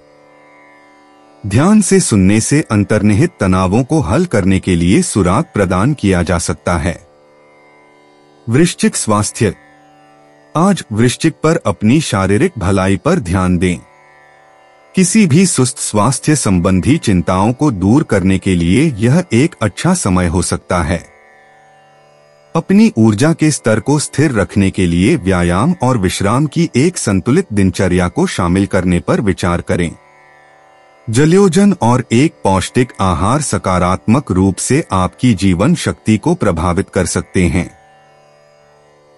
ध्यान से सुनने से अंतर्निहित तनावों को हल करने के लिए सुराग प्रदान किया जा सकता है। वृश्चिक स्वास्थ्य। आज वृश्चिक पर अपनी शारीरिक भलाई पर ध्यान दें। किसी भी सुस्त स्वास्थ्य संबंधी चिंताओं को दूर करने के लिए यह एक अच्छा समय हो सकता है। अपनी ऊर्जा के स्तर को स्थिर रखने के लिए व्यायाम और विश्राम की एक संतुलित दिनचर्या को शामिल करने पर विचार करें। जलयोजन और एक पौष्टिक आहार सकारात्मक रूप से आपकी जीवन शक्ति को प्रभावित कर सकते हैं।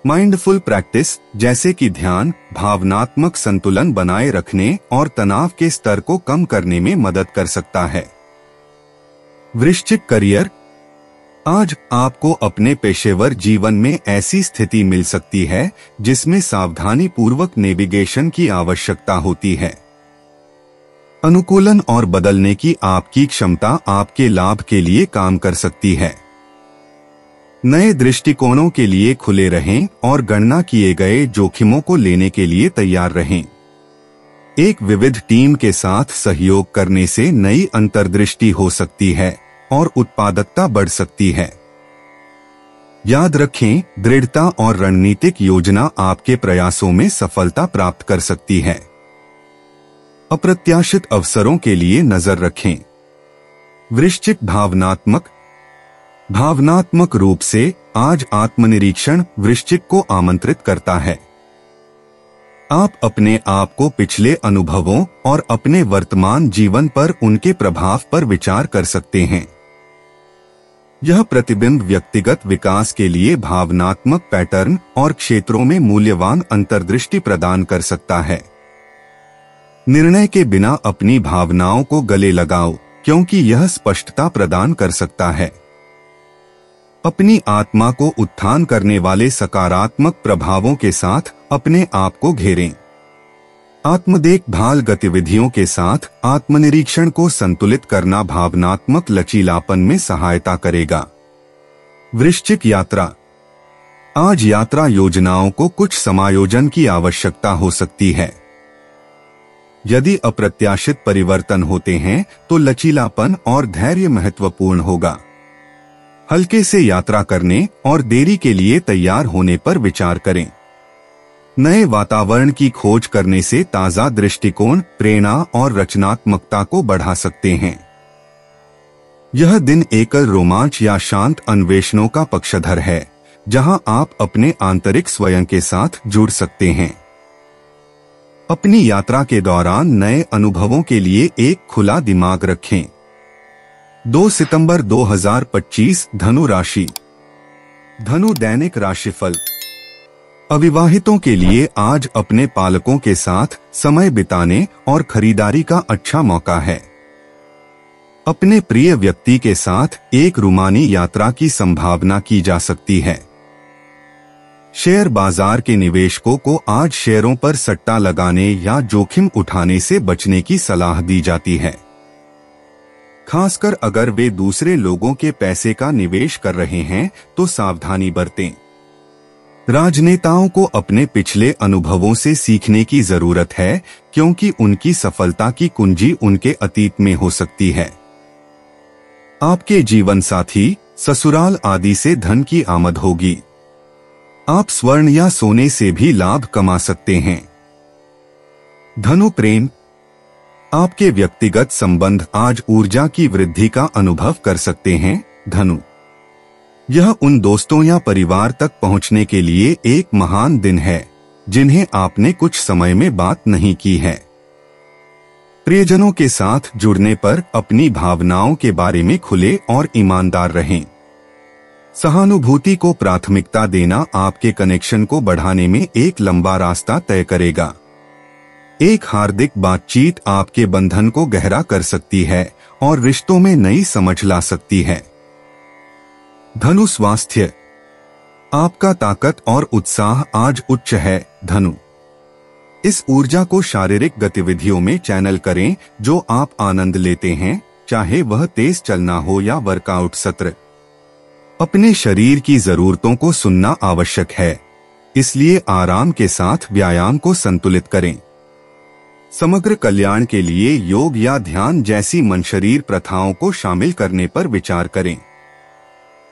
माइंडफुल प्रैक्टिस जैसे कि ध्यान, भावनात्मक संतुलन बनाए रखने और तनाव के स्तर को कम करने में मदद कर सकता है। वृश्चिक करियर। आज आपको अपने पेशेवर जीवन में ऐसी स्थिति मिल सकती है जिसमें सावधानी पूर्वक नेविगेशन की आवश्यकता होती है। अनुकूलन और बदलने की आपकी क्षमता आपके लाभ के लिए काम कर सकती है। नए दृष्टिकोणों के लिए खुले रहें और गणना किए गए जोखिमों को लेने के लिए तैयार रहें। एक विविध टीम के साथ सहयोग करने से नई अंतर्दृष्टि हो सकती है और उत्पादकता बढ़ सकती है। याद रखें, दृढ़ता और रणनीतिक योजना आपके प्रयासों में सफलता प्राप्त कर सकती है। अप्रत्याशित अवसरों के लिए नजर रखें। वृश्चिक भावनात्मक रूप से आज आत्मनिरीक्षण वृश्चिक को आमंत्रित करता है। आप अपने आप को पिछले अनुभवों और अपने वर्तमान जीवन पर उनके प्रभाव पर विचार कर सकते हैं। यह प्रतिबिंब व्यक्तिगत विकास के लिए भावनात्मक पैटर्न और क्षेत्रों में मूल्यवान अंतर्दृष्टि प्रदान कर सकता है। निर्णय के बिना अपनी भावनाओं को गले लगाओ, क्योंकि यह स्पष्टता प्रदान कर सकता है। अपनी आत्मा को उत्थान करने वाले सकारात्मक प्रभावों के साथ अपने आप को घेरें। आत्मदेखभाल गतिविधियों के साथ आत्मनिरीक्षण को संतुलित करना भावनात्मक लचीलापन में सहायता करेगा। वृश्चिक यात्रा। आज यात्रा योजनाओं को कुछ समायोजन की आवश्यकता हो सकती है। यदि अप्रत्याशित परिवर्तन होते हैं तो लचीलापन और धैर्य महत्वपूर्ण होगा। हल्के से यात्रा करने और देरी के लिए तैयार होने पर विचार करें। नए वातावरण की खोज करने से ताजा दृष्टिकोण, प्रेरणा और रचनात्मकता को बढ़ा सकते हैं। यह दिन एकल रोमांच या शांत अन्वेषणों का पक्षधर है, जहां आप अपने आंतरिक स्वयं के साथ जुड़ सकते हैं। अपनी यात्रा के दौरान नए अनुभवों के लिए एक खुला दिमाग रखें। 2 सितंबर 2025 धनु राशि। धनु दैनिक राशिफल। अविवाहितों के लिए आज अपने पालकों के साथ समय बिताने और खरीदारी का अच्छा मौका है। अपने प्रिय व्यक्ति के साथ एक रूमानी यात्रा की संभावना की जा सकती है। शेयर बाजार के निवेशकों को आज शेयरों पर सट्टा लगाने या जोखिम उठाने से बचने की सलाह दी जाती है, खासकर अगर वे दूसरे लोगों के पैसे का निवेश कर रहे हैं तो सावधानी बरतें। राजनेताओं को अपने पिछले अनुभवों से सीखने की जरूरत है, क्योंकि उनकी सफलता की कुंजी उनके अतीत में हो सकती है। आपके जीवन साथी, ससुराल आदि से धन की आमद होगी। आप स्वर्ण या सोने से भी लाभ कमा सकते हैं। धनु प्रेम। आपके व्यक्तिगत संबंध आज ऊर्जा की वृद्धि का अनुभव कर सकते हैं। धनु, यह उन दोस्तों या परिवार तक पहुंचने के लिए एक महान दिन है जिन्हें आपने कुछ समय में बात नहीं की है। प्रियजनों के साथ जुड़ने पर अपनी भावनाओं के बारे में खुले और ईमानदार रहें। सहानुभूति को प्राथमिकता देना आपके कनेक्शन को बढ़ाने में एक लंबा रास्ता तय करेगा। एक हार्दिक बातचीत आपके बंधन को गहरा कर सकती है और रिश्तों में नई समझ ला सकती है। धनु स्वास्थ्य। आपका ताकत और उत्साह आज उच्च है। धनु, इस ऊर्जा को शारीरिक गतिविधियों में चैनल करें जो आप आनंद लेते हैं, चाहे वह तेज चलना हो या वर्कआउट सत्र। अपने शरीर की जरूरतों को सुनना आवश्यक है, इसलिए आराम के साथ व्यायाम को संतुलित करें। समग्र कल्याण के लिए योग या ध्यान जैसी मन शरीर प्रथाओं को शामिल करने पर विचार करें।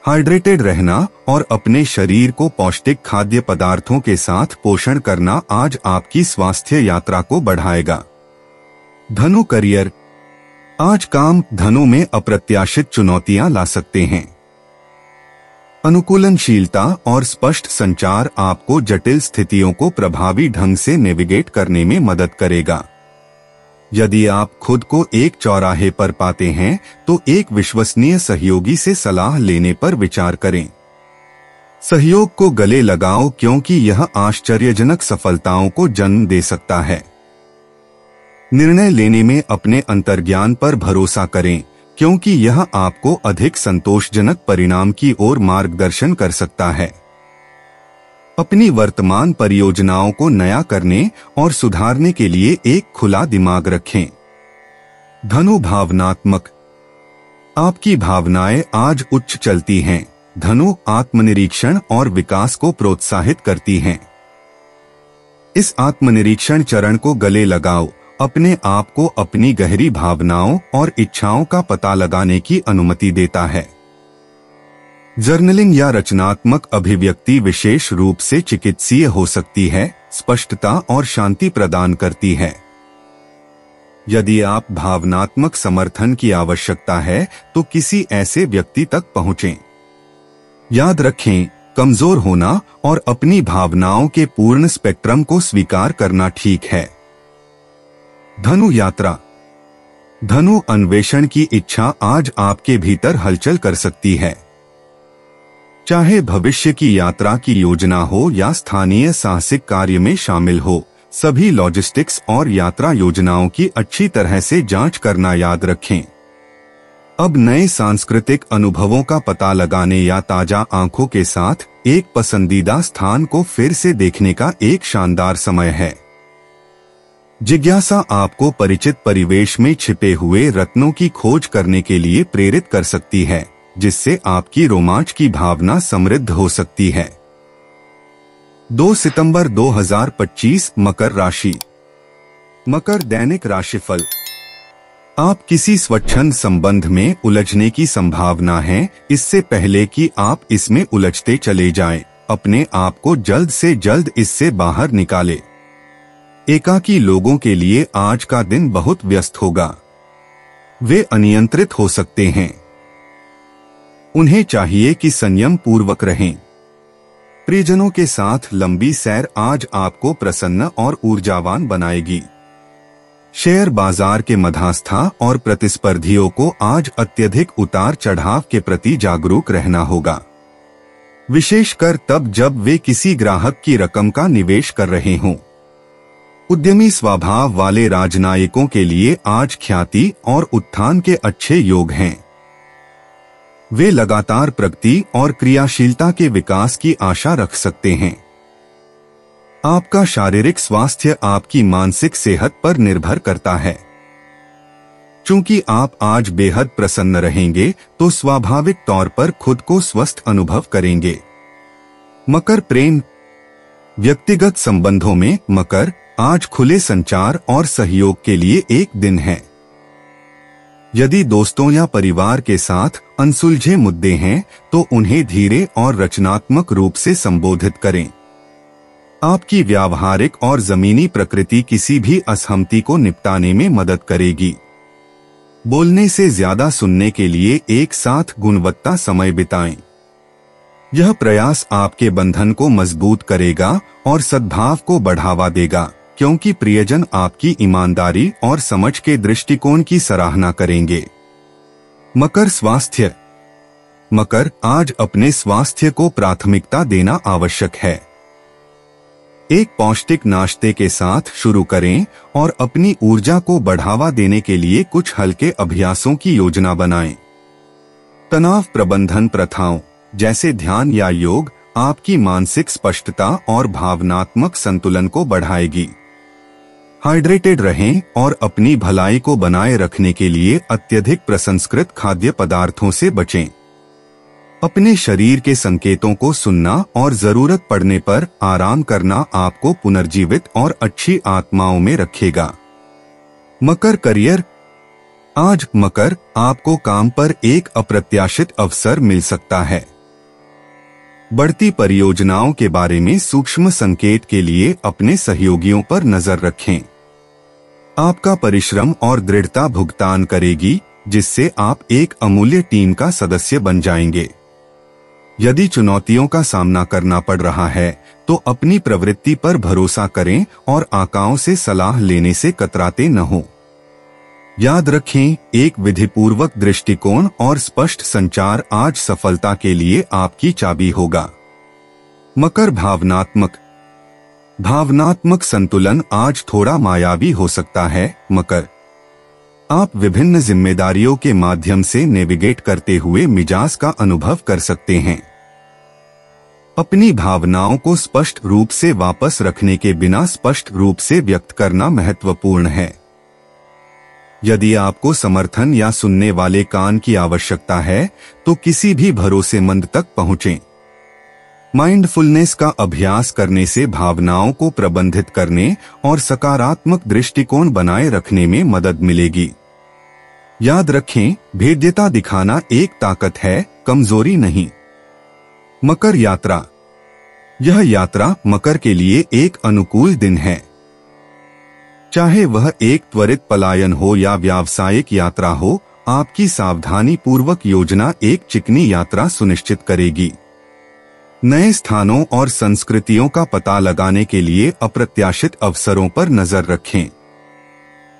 हाइड्रेटेड रहना और अपने शरीर को पौष्टिक खाद्य पदार्थों के साथ पोषण करना आज आपकी स्वास्थ्य यात्रा को बढ़ाएगा। धनु करियर, आज काम धनु में अप्रत्याशित चुनौतियां ला सकते हैं। अनुकूलनशीलता और स्पष्ट संचार आपको जटिल स्थितियों को प्रभावी ढंग से नेविगेट करने में मदद करेगा। यदि आप खुद को एक चौराहे पर पाते हैं तो एक विश्वसनीय सहयोगी से सलाह लेने पर विचार करें। सहयोग को गले लगाओ क्योंकि यह आश्चर्यजनक सफलताओं को जन्म दे सकता है। निर्णय लेने में अपने अंतर्ज्ञान पर भरोसा करें क्योंकि यह आपको अधिक संतोषजनक परिणाम की ओर मार्गदर्शन कर सकता है। अपनी वर्तमान परियोजनाओं को नया करने और सुधारने के लिए एक खुला दिमाग रखें। धनु भावनात्मक, आपकी भावनाएं आज उच्च चलती हैं। धनु आत्मनिरीक्षण और विकास को प्रोत्साहित करती हैं। इस आत्मनिरीक्षण चरण को गले लगाओ, अपने आप को अपनी गहरी भावनाओं और इच्छाओं का पता लगाने की अनुमति देता है। जर्नलिंग या रचनात्मक अभिव्यक्ति विशेष रूप से चिकित्सीय हो सकती है, स्पष्टता और शांति प्रदान करती है। यदि आप भावनात्मक समर्थन की आवश्यकता है तो किसी ऐसे व्यक्ति तक पहुंचें। याद रखें, कमजोर होना और अपनी भावनाओं के पूर्ण स्पेक्ट्रम को स्वीकार करना ठीक है। धनु यात्रा, धनु अन्वेषण की इच्छा आज आपके भीतर हलचल कर सकती है। चाहे भविष्य की यात्रा की योजना हो या स्थानीय साहसिक कार्य में शामिल हो, सभी लॉजिस्टिक्स और यात्रा योजनाओं की अच्छी तरह से जांच करना याद रखें। अब नए सांस्कृतिक अनुभवों का पता लगाने या ताजा आंखों के साथ एक पसंदीदा स्थान को फिर से देखने का एक शानदार समय है। जिज्ञासा आपको परिचित परिवेश में छिपे हुए रत्नों की खोज करने के लिए प्रेरित कर सकती है, जिससे आपकी रोमांच की भावना समृद्ध हो सकती है। 2 सितंबर 2025 मकर राशि। मकर दैनिक राशिफल, आप किसी स्वच्छंद संबंध में उलझने की संभावना है। इससे पहले कि आप इसमें उलझते चले जाएं, अपने आप को जल्द से जल्द इससे बाहर निकालें। एकाकी लोगों के लिए आज का दिन बहुत व्यस्त होगा। वे अनियंत्रित हो सकते हैं। उन्हें चाहिए कि संयम पूर्वक रहें। प्रियजनों के साथ लंबी सैर आज आपको प्रसन्न और ऊर्जावान बनाएगी। शेयर बाजार के मध्यस्थों और प्रतिस्पर्धियों को आज अत्यधिक उतार चढ़ाव के प्रति जागरूक रहना होगा, विशेषकर तब जब वे किसी ग्राहक की रकम का निवेश कर रहे हों। उद्यमी स्वभाव वाले राजनयिकों के लिए आज ख्याति और उत्थान के अच्छे योग हैं। वे लगातार प्रगति और क्रियाशीलता के विकास की आशा रख सकते हैं। आपका शारीरिक स्वास्थ्य आपकी मानसिक सेहत पर निर्भर करता है। चूंकि आप आज बेहद प्रसन्न रहेंगे तो स्वाभाविक तौर पर खुद को स्वस्थ अनुभव करेंगे। मकर प्रेम, व्यक्तिगत संबंधों में मकर आज खुले संचार और सहयोग के लिए एक दिन है। यदि दोस्तों या परिवार के साथ अनसुलझे मुद्दे हैं तो उन्हें धीरे और रचनात्मक रूप से संबोधित करें। आपकी व्यावहारिक और जमीनी प्रकृति किसी भी असहमति को निपटाने में मदद करेगी। बोलने से ज्यादा सुनने के लिए एक साथ गुणवत्ता समय बिताएं। यह प्रयास आपके बंधन को मजबूत करेगा और सद्भाव को बढ़ावा देगा, क्योंकि प्रियजन आपकी ईमानदारी और समझ के दृष्टिकोण की सराहना करेंगे। मकर स्वास्थ्य, मकर आज अपने स्वास्थ्य को प्राथमिकता देना आवश्यक है। एक पौष्टिक नाश्ते के साथ शुरू करें और अपनी ऊर्जा को बढ़ावा देने के लिए कुछ हल्के अभ्यासों की योजना बनाएं। तनाव प्रबंधन प्रथाओं जैसे ध्यान या योग आपकी मानसिक स्पष्टता और भावनात्मक संतुलन को बढ़ाएगी। हाइड्रेटेड रहें और अपनी भलाई को बनाए रखने के लिए अत्यधिक प्रसंस्कृत खाद्य पदार्थों से बचें। अपने शरीर के संकेतों को सुनना और जरूरत पड़ने पर आराम करना आपको पुनर्जीवित और अच्छी आत्माओं में रखेगा। मकर करियर। आज मकर, आपको काम पर एक अप्रत्याशित अवसर मिल सकता है। बढ़ती परियोजनाओं के बारे में सूक्ष्म संकेत के लिए अपने सहयोगियों पर नजर रखें। आपका परिश्रम और दृढ़ता भुगतान करेगी, जिससे आप एक अमूल्य टीम का सदस्य बन जाएंगे। यदि चुनौतियों का सामना करना पड़ रहा है तो अपनी प्रवृत्ति पर भरोसा करें और आकाओं से सलाह लेने से कतराते न हो। याद रखें, एक विधिपूर्वक दृष्टिकोण और स्पष्ट संचार आज सफलता के लिए आपकी चाबी होगा। मकर भावनात्मक संतुलन आज थोड़ा मायावी हो सकता है। मकर, आप विभिन्न जिम्मेदारियों के माध्यम से नेविगेट करते हुए मिजाज का अनुभव कर सकते हैं। अपनी भावनाओं को स्पष्ट रूप से वापस रखने के बिना स्पष्ट रूप से व्यक्त करना महत्वपूर्ण है। यदि आपको समर्थन या सुनने वाले कान की आवश्यकता है तो किसी भी भरोसेमंद तक पहुंचें। माइंडफुलनेस का अभ्यास करने से भावनाओं को प्रबंधित करने और सकारात्मक दृष्टिकोण बनाए रखने में मदद मिलेगी। याद रखें, भेद्यता दिखाना एक ताकत है, कमजोरी नहीं। मकर यात्रा। यह यात्रा मकर के लिए एक अनुकूल दिन है। चाहे वह एक त्वरित पलायन हो या व्यावसायिक यात्रा हो, आपकी सावधानी पूर्वक योजना एक चिकनी यात्रा सुनिश्चित करेगी। नए स्थानों और संस्कृतियों का पता लगाने के लिए अप्रत्याशित अवसरों पर नजर रखें।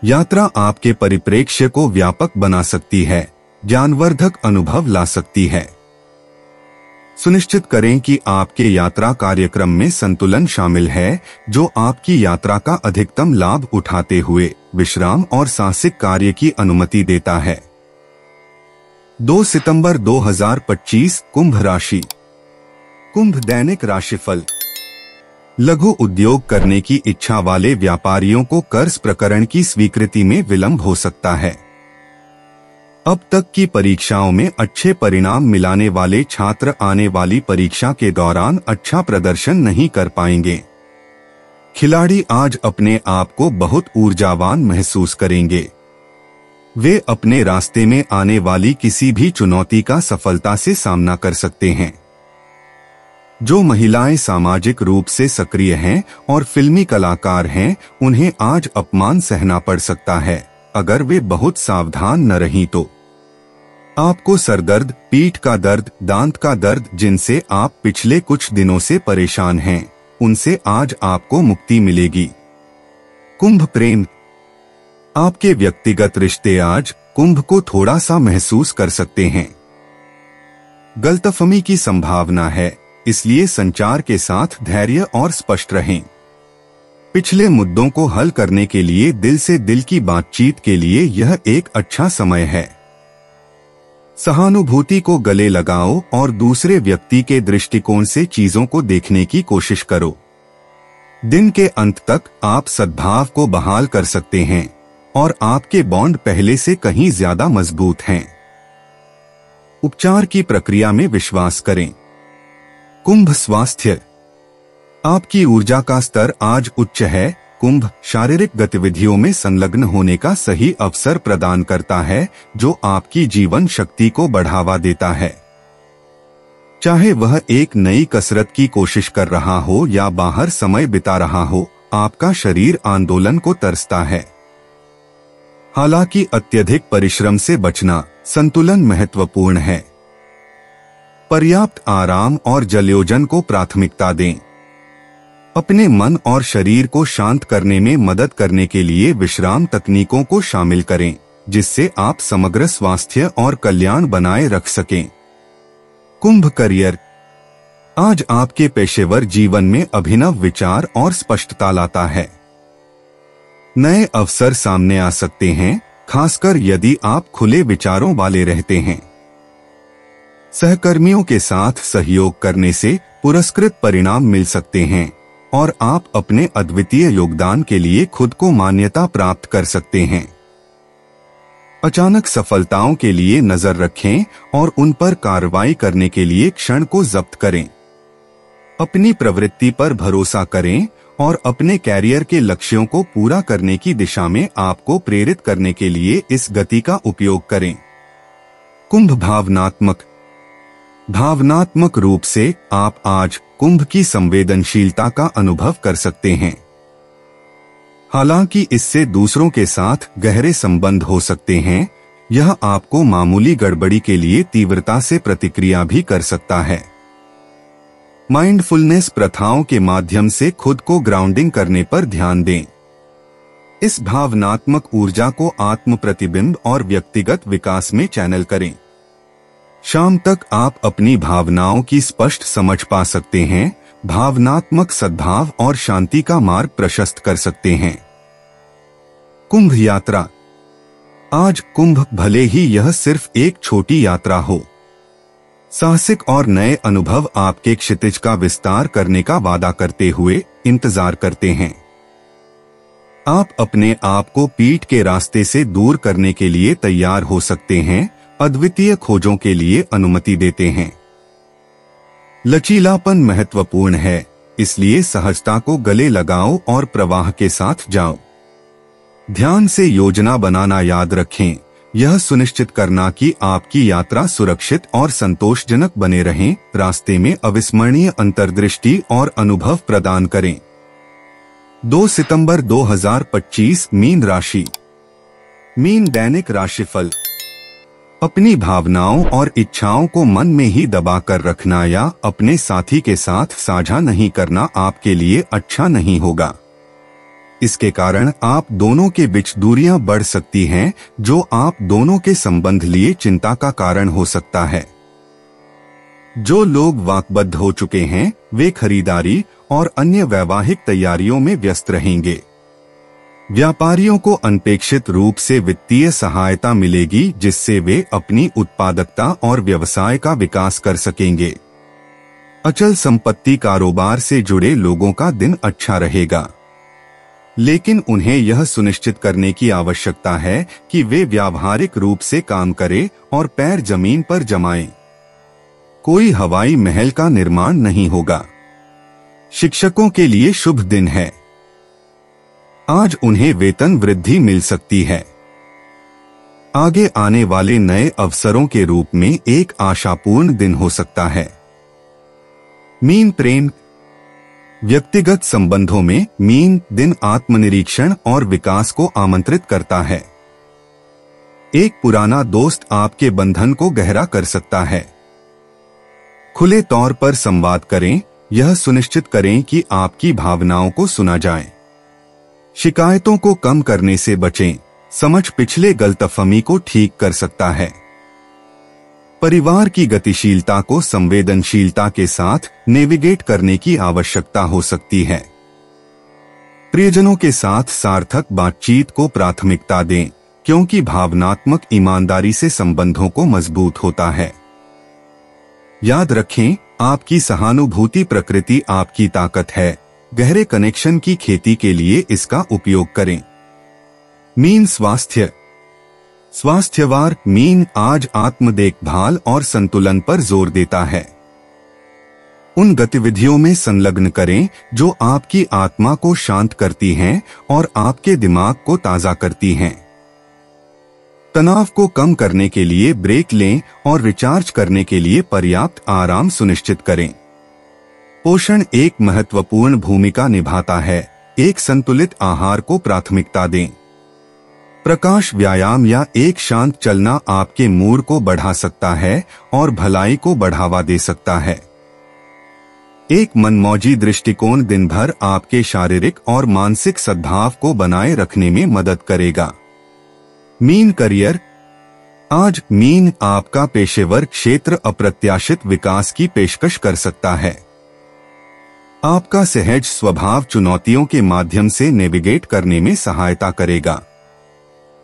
यात्रा आपके परिप्रेक्ष्य को व्यापक बना सकती है, ज्ञानवर्धक अनुभव ला सकती है। सुनिश्चित करें कि आपके यात्रा कार्यक्रम में संतुलन शामिल है, जो आपकी यात्रा का अधिकतम लाभ उठाते हुए विश्राम और साहसिक कार्य की अनुमति देता है। 2 सितंबर 2025 कुंभ राशि। कुंभ दैनिक राशिफल। लघु उद्योग करने की इच्छा वाले व्यापारियों को कर्ज प्रकरण की स्वीकृति में विलंब हो सकता है। अब तक की परीक्षाओं में अच्छे परिणाम मिलाने वाले छात्र आने वाली परीक्षा के दौरान अच्छा प्रदर्शन नहीं कर पाएंगे। खिलाड़ी आज अपने आप को बहुत ऊर्जावान महसूस करेंगे। वे अपने रास्ते में आने वाली किसी भी चुनौती का सफलता से सामना कर सकते हैं। जो महिलाएं सामाजिक रूप से सक्रिय हैं और फिल्मी कलाकार हैं, उन्हें आज अपमान सहना पड़ सकता है अगर वे बहुत सावधान न रहीं तो। आपको सरदर्द, पीठ का दर्द, दांत का दर्द जिनसे आप पिछले कुछ दिनों से परेशान हैं, उनसे आज आपको मुक्ति मिलेगी। कुंभ प्रेम। आपके व्यक्तिगत रिश्ते आज कुंभ को थोड़ा सा महसूस कर सकते हैं। गलतफहमी की संभावना है, इसलिए संचार के साथ धैर्य और स्पष्ट रहें। पिछले मुद्दों को हल करने के लिए दिल से दिल की बातचीत के लिए यह एक अच्छा समय है। सहानुभूति को गले लगाओ और दूसरे व्यक्ति के दृष्टिकोण से चीजों को देखने की कोशिश करो। दिन के अंत तक आप सद्भाव को बहाल कर सकते हैं और आपके बॉन्ड पहले से कहीं ज्यादा मजबूत हैं। उपचार की प्रक्रिया में विश्वास करें। कुंभ स्वास्थ्य। आपकी ऊर्जा का स्तर आज उच्च है। कुंभ शारीरिक गतिविधियों में संलग्न होने का सही अवसर प्रदान करता है, जो आपकी जीवन शक्ति को बढ़ावा देता है। चाहे वह एक नई कसरत की कोशिश कर रहा हो या बाहर समय बिता रहा हो, आपका शरीर आंदोलन को तरसता है। हालांकि अत्यधिक परिश्रम से बचना, संतुलन महत्वपूर्ण है। पर्याप्त आराम और जलयोजन को प्राथमिकता दें। अपने मन और शरीर को शांत करने में मदद करने के लिए विश्राम तकनीकों को शामिल करें, जिससे आप समग्र स्वास्थ्य और कल्याण बनाए रख सकें। कुंभ करियर। आज आपके पेशेवर जीवन में अभिनव विचार और स्पष्टता लाता है। नए अवसर सामने आ सकते हैं, खासकर यदि आप खुले विचारों वाले रहते हैं। सहकर्मियों के साथ सहयोग करने से पुरस्कृत परिणाम मिल सकते हैं और आप अपने अद्वितीय योगदान के लिए खुद को मान्यता प्राप्त कर सकते हैं। अचानक सफलताओं के लिए नजर रखें और उन पर कार्रवाई करने के लिए क्षण को जब्त करें। अपनी प्रवृत्ति पर भरोसा करें और अपने कैरियर के लक्ष्यों को पूरा करने की दिशा में आपको प्रेरित करने के लिए इस गति का उपयोग करें। कुंभ भावनात्मक रूप से आप आज कुंभ की संवेदनशीलता का अनुभव कर सकते हैं। हालांकि इससे दूसरों के साथ गहरे संबंध हो सकते हैं, यह आपको मामूली गड़बड़ी के लिए तीव्रता से प्रतिक्रिया भी कर सकता है। माइंडफुलनेस प्रथाओं के माध्यम से खुद को ग्राउंडिंग करने पर ध्यान दें। इस भावनात्मक ऊर्जा को आत्म प्रतिबिंब और व्यक्तिगत विकास में चैनल करें। शाम तक आप अपनी भावनाओं की स्पष्ट समझ पा सकते हैं, भावनात्मक सद्भाव और शांति का मार्ग प्रशस्त कर सकते हैं। कुंभ यात्रा। आज कुंभ भले ही यह सिर्फ एक छोटी यात्रा हो, साहसिक और नए अनुभव आपके क्षितिज का विस्तार करने का वादा करते हुए इंतजार करते हैं। आप अपने आप को पीठ के रास्ते से दूर करने के लिए तैयार हो सकते हैं, अद्वितीय खोजों के लिए अनुमति देते हैं। लचीलापन महत्वपूर्ण है, इसलिए सहजता को गले लगाओ और प्रवाह के साथ जाओ। ध्यान से योजना बनाना याद रखें, यह सुनिश्चित करना कि आपकी यात्रा सुरक्षित और संतोषजनक बने रहें, रास्ते में अविस्मरणीय अंतर्दृष्टि और अनुभव प्रदान करें। 2 सितंबर 2025 मीन राशि। मीन दैनिक राशिफल। अपनी भावनाओं और इच्छाओं को मन में ही दबाकर रखना या अपने साथी के साथ साझा नहीं करना आपके लिए अच्छा नहीं होगा। इसके कारण आप दोनों के बीच दूरियां बढ़ सकती हैं, जो आप दोनों के संबंध लिए चिंता का कारण हो सकता है। जो लोग वाकबद्ध हो चुके हैं, वे खरीदारी और अन्य वैवाहिक तैयारियों में व्यस्त रहेंगे। व्यापारियों को अनपेक्षित रूप से वित्तीय सहायता मिलेगी, जिससे वे अपनी उत्पादकता और व्यवसाय का विकास कर सकेंगे। अचल संपत्ति कारोबार से जुड़े लोगों का दिन अच्छा रहेगा, लेकिन उन्हें यह सुनिश्चित करने की आवश्यकता है कि वे व्यावहारिक रूप से काम करें और पैर जमीन पर जमाएं। कोई हवाई महल का निर्माण नहीं होगा। शिक्षकों के लिए शुभ दिन है। आज उन्हें वेतन वृद्धि मिल सकती है। आगे आने वाले नए अवसरों के रूप में एक आशापूर्ण दिन हो सकता है। मीन प्रेम। व्यक्तिगत संबंधों में मीन दिन आत्मनिरीक्षण और विकास को आमंत्रित करता है। एक पुराना दोस्त आपके बंधन को गहरा कर सकता है। खुले तौर पर संवाद करें, यह सुनिश्चित करें कि आपकी भावनाओं को सुना जाए। शिकायतों को कम करने से बचें, समझ पिछले गलतफहमी को ठीक कर सकता है। परिवार की गतिशीलता को संवेदनशीलता के साथ नेविगेट करने की आवश्यकता हो सकती है। प्रियजनों के साथ सार्थक बातचीत को प्राथमिकता दें, क्योंकि भावनात्मक ईमानदारी से संबंधों को मजबूत होता है। याद रखें, आपकी सहानुभूति प्रकृति आपकी ताकत है। गहरे कनेक्शन की खेती के लिए इसका उपयोग करें। मीन स्वास्थ्यवार मीन आज आत्म देखभाल और संतुलन पर जोर देता है। उन गतिविधियों में संलग्न करें जो आपकी आत्मा को शांत करती हैं और आपके दिमाग को ताजा करती हैं। तनाव को कम करने के लिए ब्रेक लें और रिचार्ज करने के लिए पर्याप्त आराम सुनिश्चित करें। पोषण एक महत्वपूर्ण भूमिका निभाता है। एक संतुलित आहार को प्राथमिकता दें। प्रकाश व्यायाम या एक शांत चलना आपके मूड को बढ़ा सकता है और भलाई को बढ़ावा दे सकता है। एक मनमौजी दृष्टिकोण दिन भर आपके शारीरिक और मानसिक सद्भाव को बनाए रखने में मदद करेगा। Mean career. आज मीन आपका पेशेवर क्षेत्र अप्रत्याशित विकास की पेशकश कर सकता है। आपका सहज स्वभाव चुनौतियों के माध्यम से नेविगेट करने में सहायता करेगा।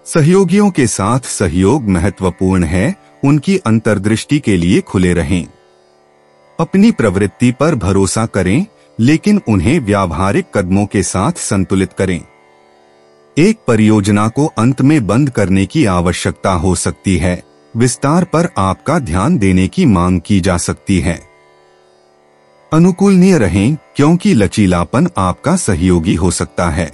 सहयोगियों के साथ सहयोग महत्वपूर्ण है उनकी अंतर्दृष्टि के लिए खुले रहें। अपनी प्रवृत्ति पर भरोसा करें, लेकिन उन्हें व्यावहारिक कदमों के साथ संतुलित करें। एक परियोजना को अंत में बंद करने की आवश्यकता हो सकती है, विस्तार पर आपका ध्यान देने की मांग की जा सकती है। अनुकूलनीय रहें, क्योंकि लचीलापन आपका सहयोगी हो सकता है।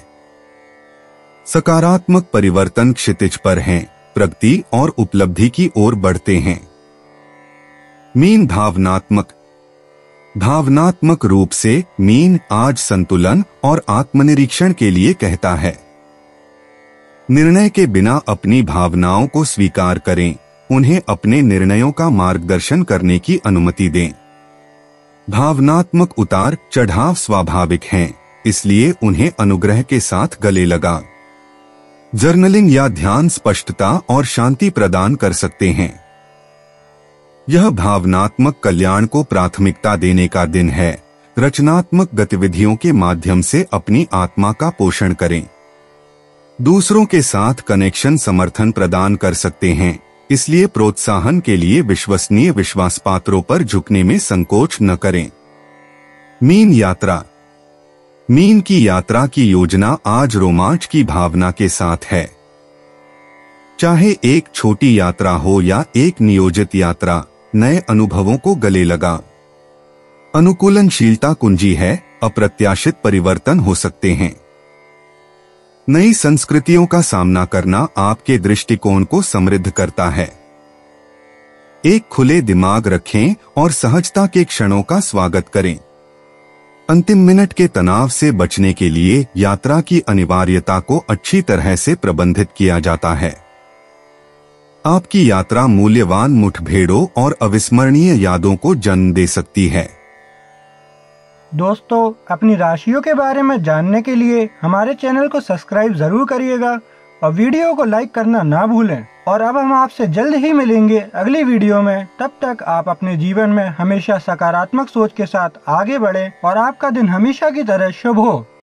सकारात्मक परिवर्तन क्षितिज पर हैं, प्रगति और उपलब्धि की ओर बढ़ते हैं। मीन भावनात्मक रूप से मीन आज संतुलन और आत्मनिरीक्षण के लिए कहता है। निर्णय के बिना अपनी भावनाओं को स्वीकार करें, उन्हें अपने निर्णयों का मार्गदर्शन करने की अनुमति दें। भावनात्मक उतार चढ़ाव स्वाभाविक हैं, इसलिए उन्हें अनुग्रह के साथ गले लगा। जर्नलिंग या ध्यान स्पष्टता और शांति प्रदान कर सकते हैं। यह भावनात्मक कल्याण को प्राथमिकता देने का दिन है। रचनात्मक गतिविधियों के माध्यम से अपनी आत्मा का पोषण करें। दूसरों के साथ कनेक्शन समर्थन प्रदान कर सकते हैं, इसलिए प्रोत्साहन के लिए विश्वसनीय विश्वासपात्रों पर झुकने में संकोच न करें। मीन की यात्रा की योजना आज रोमांच की भावना के साथ है। चाहे एक छोटी यात्रा हो या एक नियोजित यात्रा, नए अनुभवों को गले लगा। अनुकूलनशीलता कुंजी है, अप्रत्याशित परिवर्तन हो सकते हैं। नई संस्कृतियों का सामना करना आपके दृष्टिकोण को समृद्ध करता है। एक खुले दिमाग रखें और सहजता के क्षणों का स्वागत करें। अंतिम मिनट के तनाव से बचने के लिए यात्रा की अनिवार्यता को अच्छी तरह से प्रबंधित किया जाता है। आपकी यात्रा मूल्यवान मुठभेड़ों और अविस्मरणीय यादों को जन्म दे सकती है। दोस्तों, अपनी राशियों के बारे में जानने के लिए हमारे चैनल को सब्सक्राइब जरूर करिएगा और वीडियो को लाइक करना ना भूलें। और अब हम आपसे जल्द ही मिलेंगे अगली वीडियो में। तब तक आप अपने जीवन में हमेशा सकारात्मक सोच के साथ आगे बढ़ें और आपका दिन हमेशा की तरह शुभ हो।